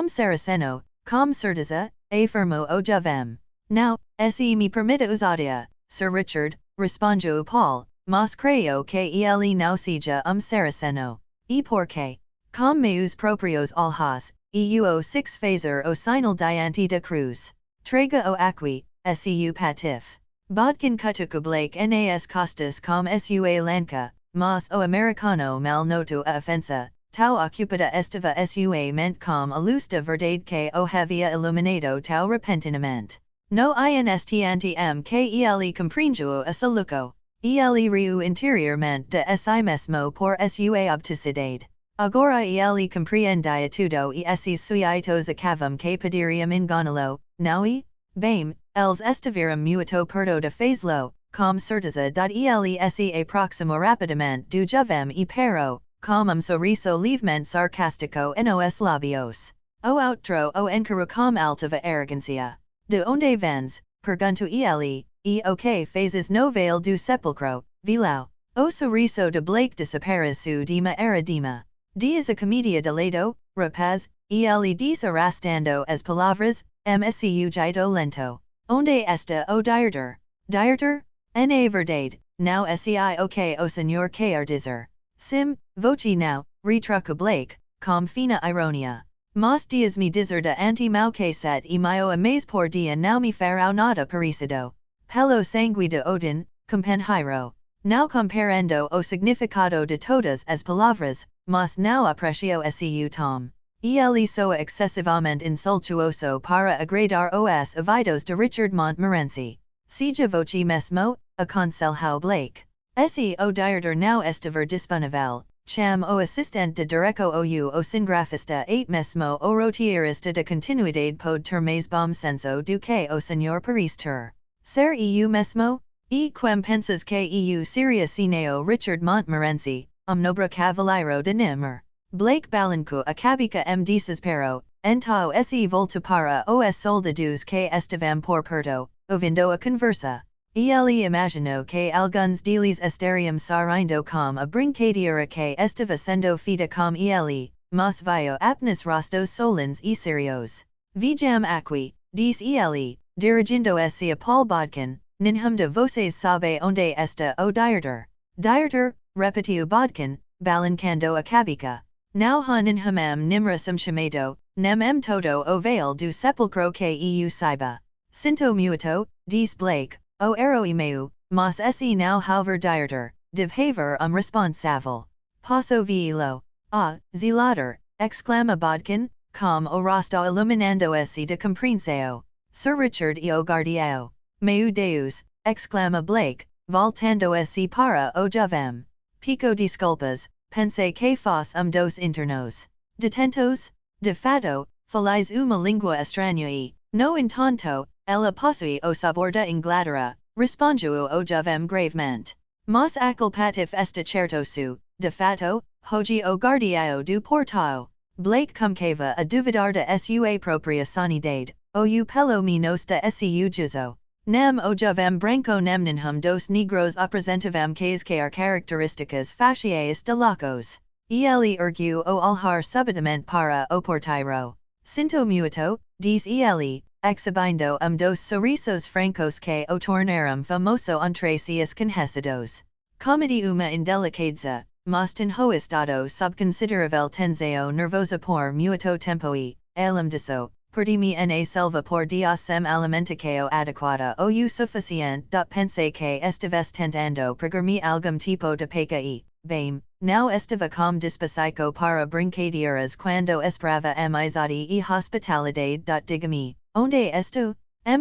Saraceno, com certeza, afirmou o jovem. Não, se me permite ousadia, Sir Richard, responde o Paul, mas creio que ele não seja Saraceno. E por quê? Com meus próprios olhos, o six fazer o sinal diante da cruz. Traga o aqui, su patif. Bodkin cutuco Blake nas costas com sua lança, mas o americano mal notou a ofensa, tão ocupada estava sua mente com a luz da verdade que o havia iluminado tão repentinamente. No instante que ele compreendeu a saluco, ele riu interiormente de si mesmo por sua obtusidade. Agora ele compreendia tudo e esses suitos acavam que poderiam enganá-lo, não é? Bem, eles estiveram muito perto de fazê-lo, com certeza. Ele se aproximou rapidamente do jovem e parou, com sorriso levemente sarcástico nos lábios. O outro o encarou com altiva arrogância. De onde vens? Perguntou ele, e o que fazes no vale do sepulcro, vilão? O sorriso de Blake desapareceu de uma aradima. Dias a comédia de lado, rapaz, ele disse arrastando as palavras, msu jeito lento. Onde está o diretor? Diretor? Na verdade, não sei o que o senhor quer dizer. Sim, voce não, retrucou Blake, com fina ironia. Mas dias-me dizer de antemão que set e meu amaze por dia não me farão nada parecido. Pelo sangue de Odin, companheiro. Não compreendo o significado de todas as palavras, mas não aprecio seu tom. Ele soa excessivamente insultuoso para agradar os ouvidos de Richard Montmorency. Seja voce mesmo, aconselhou Blake. Se o diretor não estiver disponível, chame o assistente de direco ou o cinegrafista mesmo o roteirista de continuidade pode ter mais bom senso do que o senhor Paris ter. Ser mesmo? E quem pensas que seria senão Richard Montmorency, nobre cavaleiro de Nimmer? Blake balancou a cabeça desespero, então se volta para os soldados que estavam por perto, ouvindo a conversa. ele imagino que alguns deles estariam saindo com a brincadeira que estava sendo feita com ele, mas vio apenas rostos solenes e serios. Vejam aqui, diz ele, dirigindo-se a Paul Bodkin, ninhum de vocês sabe onde está o diretor. Diretor, repetiu Bodkin, balancando a cabeça. Não ha ninhum nimrasum chamado, nem todo o veil do sepulcro que eu saiba. Sinto muito, diz Blake, o ero e-mail, mas esse não houver diretor, deve haver responsável. Posso vê-lo. Ah, zelador, exclama Bodkin, com o rosto iluminando-se de compreensão. Sir Richard e o guardião. Meu Deus, exclama Blake, voltando-se para o jovem. Pico desculpas, pensei que fosse dos internos. Detentos? De fato, falais uma língua estranha e, no entanto, ela possui o sabor da Inglaterra, respondeu o jovem gravemente. Mas aquele patif está certo su, de fato, hoje o guardião do portão. Blake começava a duvidar da sua própria sanidade, o pelo menos da seu juízo. Nem o jovem branco nem nenhum dos negros apresentavam quaisquer características faciais de loucos. Ele ergueu o olhar subitamente para o porteiro. Sinto muito, diz ele, exhibindo dos sorrisos francos que o tornaram famoso entre seus conhecidos. Comedi uma indelicadeza, mas tenho estado sob considerável tensão nervosa por muito tempo e, além disso, perdi-me na selva por Dios sem alimentação adequada ou suficiente. Pensei que estivesse tentando pregar-me algum tipo de peca e, bem, não estava com disposição para brincadeiras quando esperava amizade e hospitalidade. Diga-me, onde estou?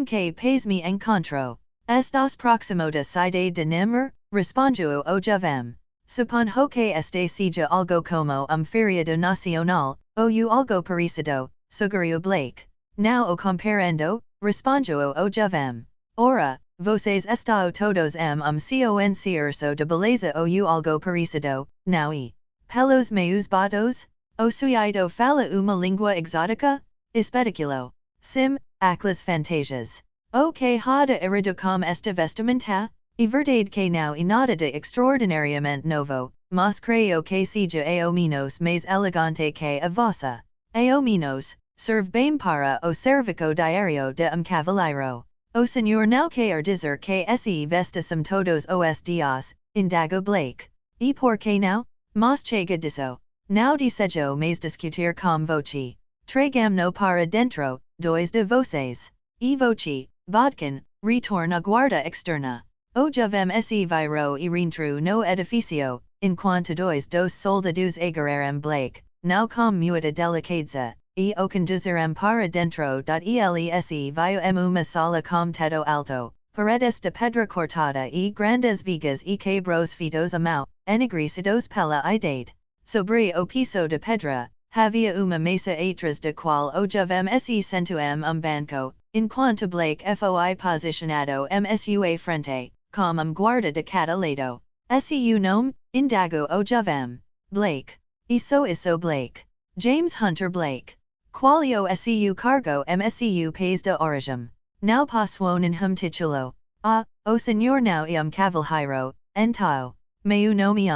Que paz me encontro? Estás próximo da cidade de Nimr? Respondeu o jovem. Suponho que este seja algo como feriado nacional, ou algo parecido, sugeriu Blake. Não o compreendo, respondeu o jovem. Ora, vocês estão todos concierto de beleza ou algo parecido, não e? Pelos meus botos? O sujeito fala uma língua exótica? Espetáculo. Sim, aquelas fantasias. O que há de errado com esta vestimenta? E verdade que não e nada de extraordinariamente novo, mas creio que seja ao menos mais elegante que a vossa. Ao menos, serve bem para o serviço diário de cavalheiro. O senhor não quer dizer que se vestem todos os dias, indagou Blake. E por que não? Mas chega disso. Não desejo mais discutir com voce. Tragam-no para dentro, dois de vocês. E voce, Bodkin, retorna guarda externa. O jovem se virou e reentrou no edifício, enquanto dois dos soldados agarraram Blake, não com muita delicadeza, e o conduziram para dentro. Ele se viu uma sala com teto alto, paredes de pedra cortada e grandes vigas e quebros feitos à mão, enegrecidos pela idade. Sobre o piso de pedra, havia uma mesa atrás da qual o jovem se sentou banco, enquanto Blake foi posicionado sua frente, com guarda de cada lado. Seu nome? Indagou o jovem. Blake. Isso Blake. James Hunter Blake. Qual o seu cargo seu país de origem? Não possuo nenhum título. Ah, o senhor não cavalheiro, então. Meu nome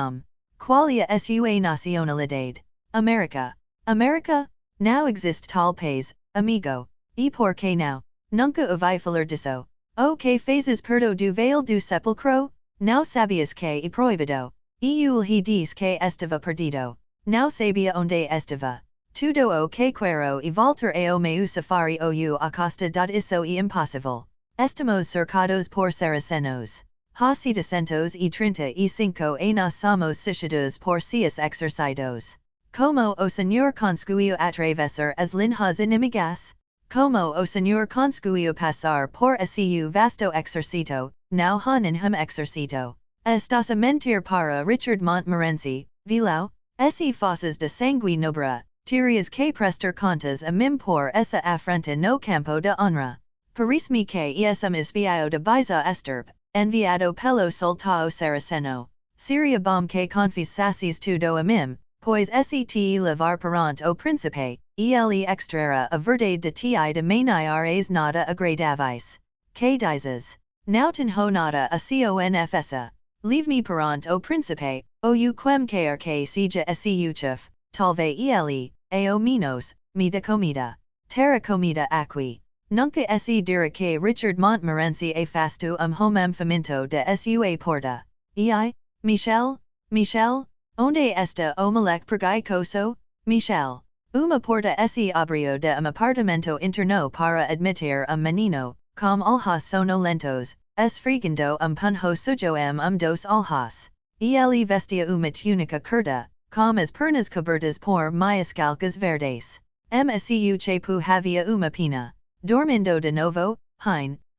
Qual a sua nacionalidade? América. América? Não existe tal país, amigo. E por que não? Nunca ouvi falar disso. O que fazes perto do veil do sepulcro? Não sabias que é proibido. Ele diz que estava perdido. Não sabia onde estava. Tudo o que quero e voltar ao meu safari ou a costa. Isso é impossível. Estamos cercados por saracenos. Há 735 e nós somos sitiados por seus exércitos. Como o senhor conseguiu atravessar as linhas inimigas? Como o senhor conseguiu passar por seu vasto exército? Não há nenhum exército. Estás a mentir para Richard Montmorency, vilão? Se fosses de sangue nobre, terias que prestar contas a mim por essa afrenta no campo de honra. Parece-me que espiado de Biza Esterp, enviado pelo soldado saraceno. Seria bom que confessasses tudo a mim, pois te levar perante o príncipe, ele extraira a verdade de ti de manières nada agradáveis. Que dizes? Nauten ho nada a confessa. Leave me perant o principe, o u quem krk sija seu chuf, talve ele, ao menos, me de comida. Terra comida aqui. Nunca se dira que Richard Montmorency a fasto homem faminto de sua porta. Michel? Onde esta o malek preguiçoso? Michel. Uma porta se abrió de apartamento interno para admitir menino, com olhos sonolentos, esfregando punho sujo dos olhos. Ele vestia uma túnica curta, com as pernas cobertas por maiscalcas verdes. Msu chapu havia uma pena. Dormindo de novo,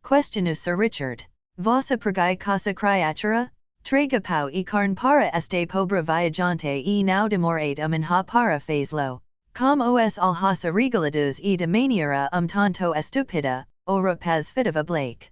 questionou Sir Richard. Vossa preguiçosa criatura? Traga pau e carne para este pobre viajante e não demorate minha para fazlo. Como os olhos arregalados e de maneira tanto estúpida, o rapaz fitava Blake.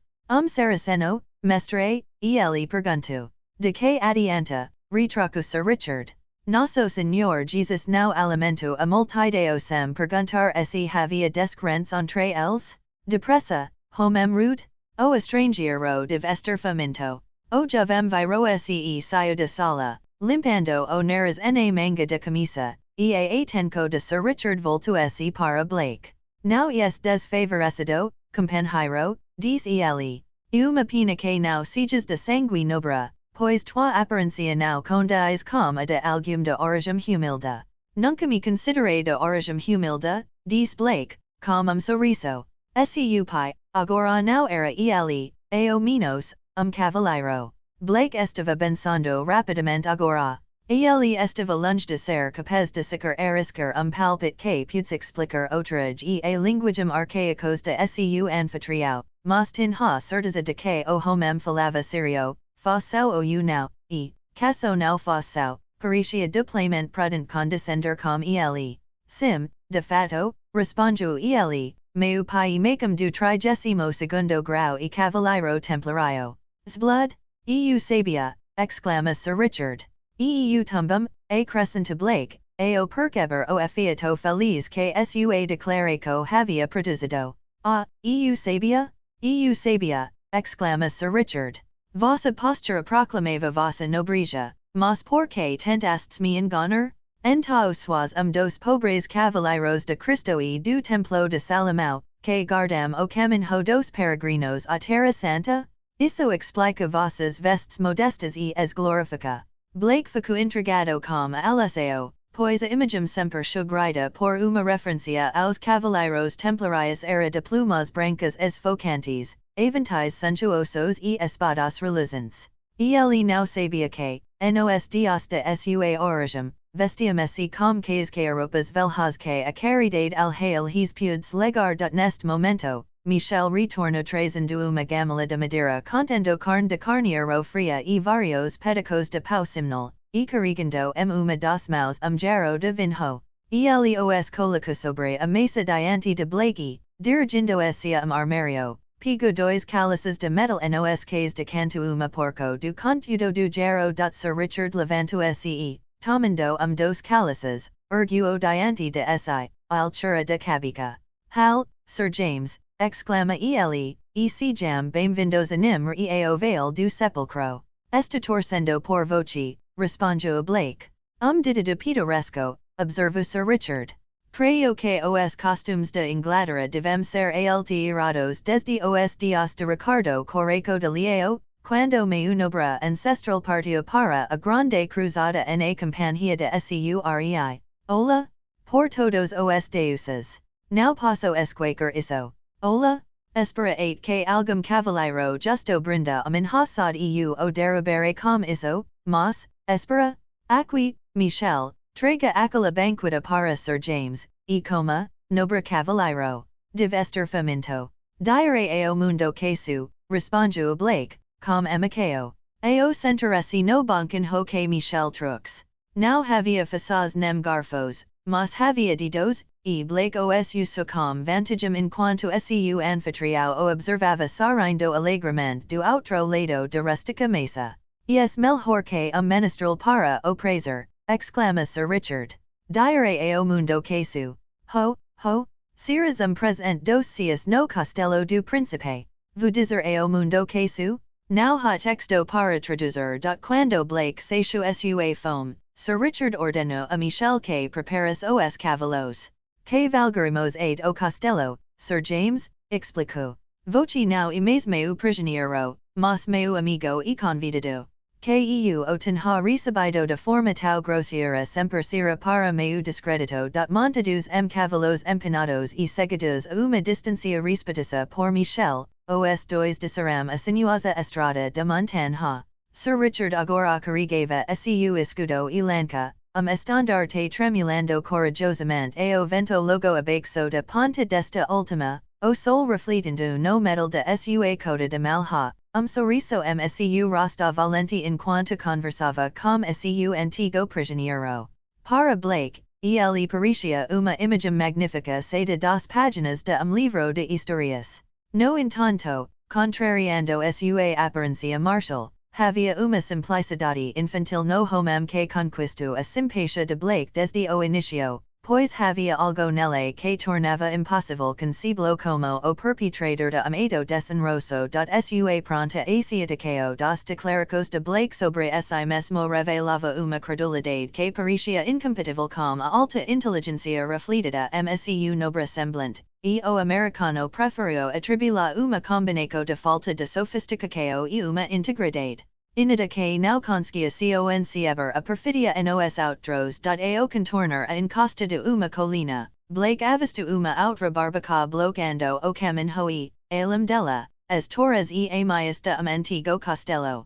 Saraceno, mestre, ele perguntou. De que adianta, retrucou Sir Richard. Nosso Senhor Jesus não alimento a multidão sem perguntar se havia descrentes entre eles? Depressa, homem rude? O estrangeiro deve estar faminto. O jovem virou se saiu da sala, limpando o nariz na manga de camisa, e atenco de Sir Richard voltou se para Blake. Não es desfavorecido, companheiro, diz ele. Uma pena que não sejas de sangue nobre, pois tua aparência não condiz com a de algum de origem humilde. Nunca me considerei de origem humilde, diz Blake, com sorriso. Seu pai, agora não era ele, ao menos, cavalheiro. Blake estava pensando rapidamente agora. Ele estava longe de ser capaz de sequer arriscar palpite que pudesse explicar outrage e a linguagem arcaicos de seu anfitrião, mas tinha certeza de que o homem falava sério, faço ou não, e, caso não faço, parecia duplamente prudent condescender com ele. Sim, de fato, respondeu ele, meu pai macam do 32º grau e cavalheiro templario. Zblood? Eu sabia, exclama Sir Richard. Eu tumbum, a crescente Blake, ao perceber o efeito feliz que sua declaração havia produzido. Eu sabia? Exclama Sir Richard. Vossa postura proclamava vossa nobreza, mas por que tentastes me enganar? Então sois dos pobres cavaleiros de Cristo e do Templo de Salomão, que guardam o caminho dos peregrinos à Terra Santa? Isso explica vossas vestes modestas e as glorifica. Blake ficou intrigado com Alaseo, pois a imagem sempre sugerida por uma referência aos cavaleiros templarios era de plumas brancas esfocantes, aventais suntuosos e espadas reluzentes. Ele não sabia que, nos dias de sua origem, vestiam-se com cascairoupas velhas que a caridade alheia lhes pudes legar. Neste momento, Michel retornou trazendo uma gamela de madeira contendo carne de carneiro fria e vários pedaços de pau simnol, e carregando uma das mãos jarro de vinho. Ele os colocou sobre a mesa diante de Blake, dirigindo-se armário, pegou dois cálices de metal nos quais decantou uma porco do conteúdo do jarro. Sir Richard levantou-se e, tomando dos cálices, ergueu diante de si, altura de cabeça. Hal, Sir James, exclama ele, e se jam bem-vindos anim e ao vale do sepulcro. Está torcendo por voce, respondeu Blake. Dito pitoresco, observou Sir Richard. Creio que os costumes de Inglaterra devem ser alterados desde os dias de Ricardo Correco de Leao, quando meu nobre ancestral partiu para a grande cruzada na companhia de Sui. Hola? Por todos os deuses. Não posso esquecer isso. Hola? Espera que algum cavaleiro justo brinda minha eu o derrubare com isso, mas, espera, aqui, Michel, traga aquela banqueta para Sir James, e coma, nobre cavaleiro, deve estar faminto. Dire ao mundo que su, respondeu Blake, com amicao. Ao sentar-se no banco que Michel trux. Não havia faças nem garfos, mas havia dedos, e Blake os usou com vantagem enquanto seu anfitrião o observava saindo alegremente do outro lado da rustica mesa. Es melhor que menestral para o prazer, exclama Sir Richard. Dire ao mundo que su. Ho, serás presente dos dias no castelo do príncipe. Vu dizer ao mundo que su? Now ha texto para traduzir. Quando Blake seixo sua fome, Sir Richard ordenou a Michel que preparas os cavalos. Que valgaremos aid o castelo, Sir James, explicou. Voce now e mesmo prisioneiro, mas meu amigo e convidado. Que eu o tenha recebido de forma tão grosseira sempre será para meu descredito. Montados cavalos empinados e seguidos a uma distância respeitosa por Michel, os dois desceram a sinuosa estrada de montanha. Sir Richard agora carregava seu escudo e lança, estandarte tremulando corajosamente ao vento logo abaixo da ponta desta última, o sol refletindo no metal de sua cota de malha, sorriso msu rosta valente enquanto conversava com seu antigo prisioneiro. Para Blake, ele parecia uma imagem magnífica saída das páginas de livro de histórias. No entanto, contrariando sua aparência marcial, havia uma simplicidade infantil no homem que conquistou a simpatia de Blake desde o início, pois havia algo nele que tornava impossível concebê-lo como o perpetrador de ato desenroso. Sua pronta aceitação dos declarações de Blake sobre si mesmo revelava uma credulidade que parecia incompatível com a alta inteligência refletida msu nobre semblante, e o americano preferiu atribuí-la uma combinação de falta de sofisticação e uma integridade inida que não conseguia conceber a perfidia nos outros. Ao contornar a encosta de uma colina, Blake avistou uma outra barbacoa bloqueando o caminho e, além dela, as torres e ameaças de antigo castelo.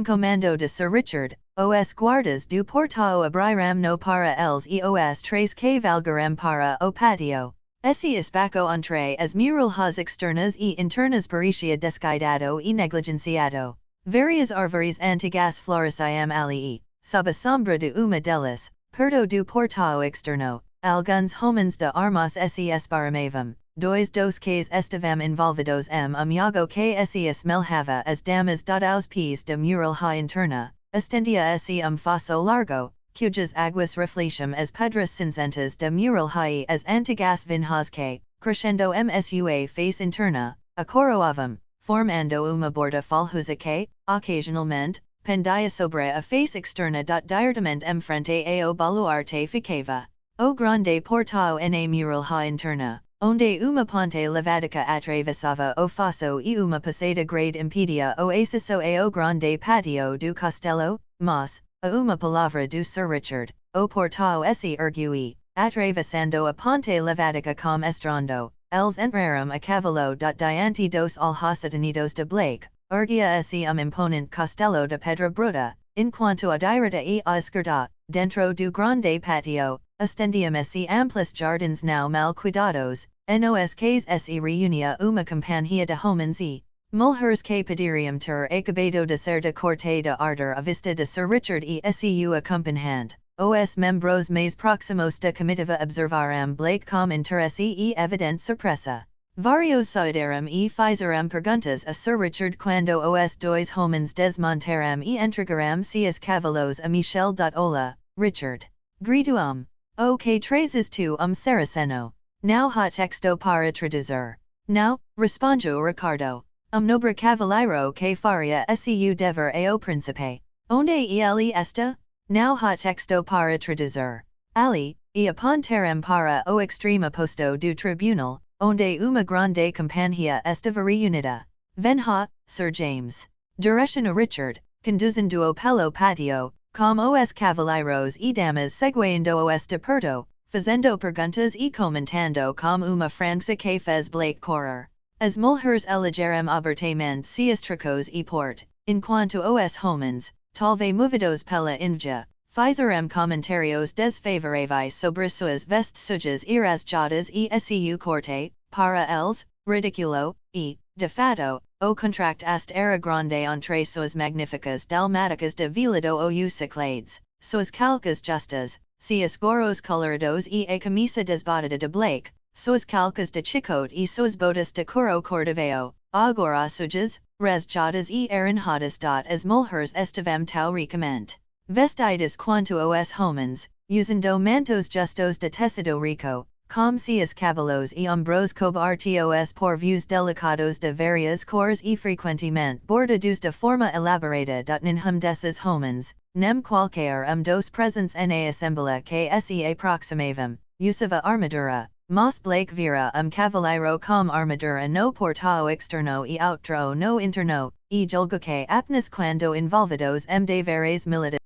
Comando de Sir Richard, os guardas do portão abriram no para eles e os três que valgaram para o patio. Esse espaço entre as muralhas externas e internas parecia descuidado e negligenciado. Várias árvores antigas floresciam ali, sob a sombra de uma delas, perto do portão externo. Alguns homens de armas se esparamavam, dois dos que estavam envolvidos amigo que se assemelhava as damas aos pés da muralha interna, estendia se fosso largo, cujas águas refletiam as pedras cinzentas da muralha e as antigas vinhas que, crescendo sua face interna, acoroavam, formando uma borda falhusa que, occasionalmente, pendia sobre a face externa. Diretamente enfrente ao baluarte ficava o grande portão na muralha interna, onde uma ponte levadica atravessava o fosso e uma passada grade impedia o acesso ao grande patio do castelo, mas, a uma palavra do Sir Richard, o portão se ergueu e, atravessando a ponte levadica com estrondo, eles entraram a cavalo. Diante dos alhacetanidos de Blake, erguia se imponente castelo de pedra bruta, enquanto a direita e a esquerda, dentro do grande patio, estendiam-se amplos jardins não mal cuidados, nos que se reunia uma companhia de homens e mulheres que poderiam ter acabado de ser de corte de ardor à vista de Sir Richard e seu acompanhante. Os membros mais próximos da comitiva observaram Blake com interesse e evidente surpresa. Vários saudaram e fizeram perguntas a Sir Richard quando os dois homens desmontaram e entregaram seus cavalos a Michel. Olá, Richard. Gritou o que trazes tu Saraceno? Now ha texto para traduzir. Now, respondeu Ricardo. Nobre cavaleiro que faria seu dever ao príncipe. Onde ele está? Now ha texto para traduzir. Ali, e apontaram para o extremo oposto do tribunal, onde uma grande companhia estava reunida. Venha, Sir James. Direcionou Richard, conduzindo-o pelo patio, com os cavaleiros e damas seguindo-os de perto, fazendo perguntas e comentando com uma frança que fez Blake correr. As mulheres elegeram abertamente seus tricôs e porte, enquanto os homens, talvez movidos pela inveja, fizeram comentários desfavoráveis sobre suas vestes sujas e rasgadas e seu corte, para eles, ridículo, e, de fato, o contraste era grande entre suas magníficas dalmáticas de velado ou ciclades, suas calças justas, seus gorros colorados e a camisa desbotada de Blake, suas calças de chicote e suas botas de couro cordoveo, agora sujas, rasgadas e arranhadas. As mulheres estavam tão ricamente vestidas quanto os homens, usando mantos justos de tecido rico, com seus cabelos e ombros cobertos por views delicados de várias cores e frequentemente bordados de forma elaborada. Num desses homens, nem qualquer dos presentes na assembleia que se aproximavam, usava armadura, mas Blake vira cavaleiro com armadura no portao externo e outro no interno, e julga que apenas quando envolvidos de várias militares.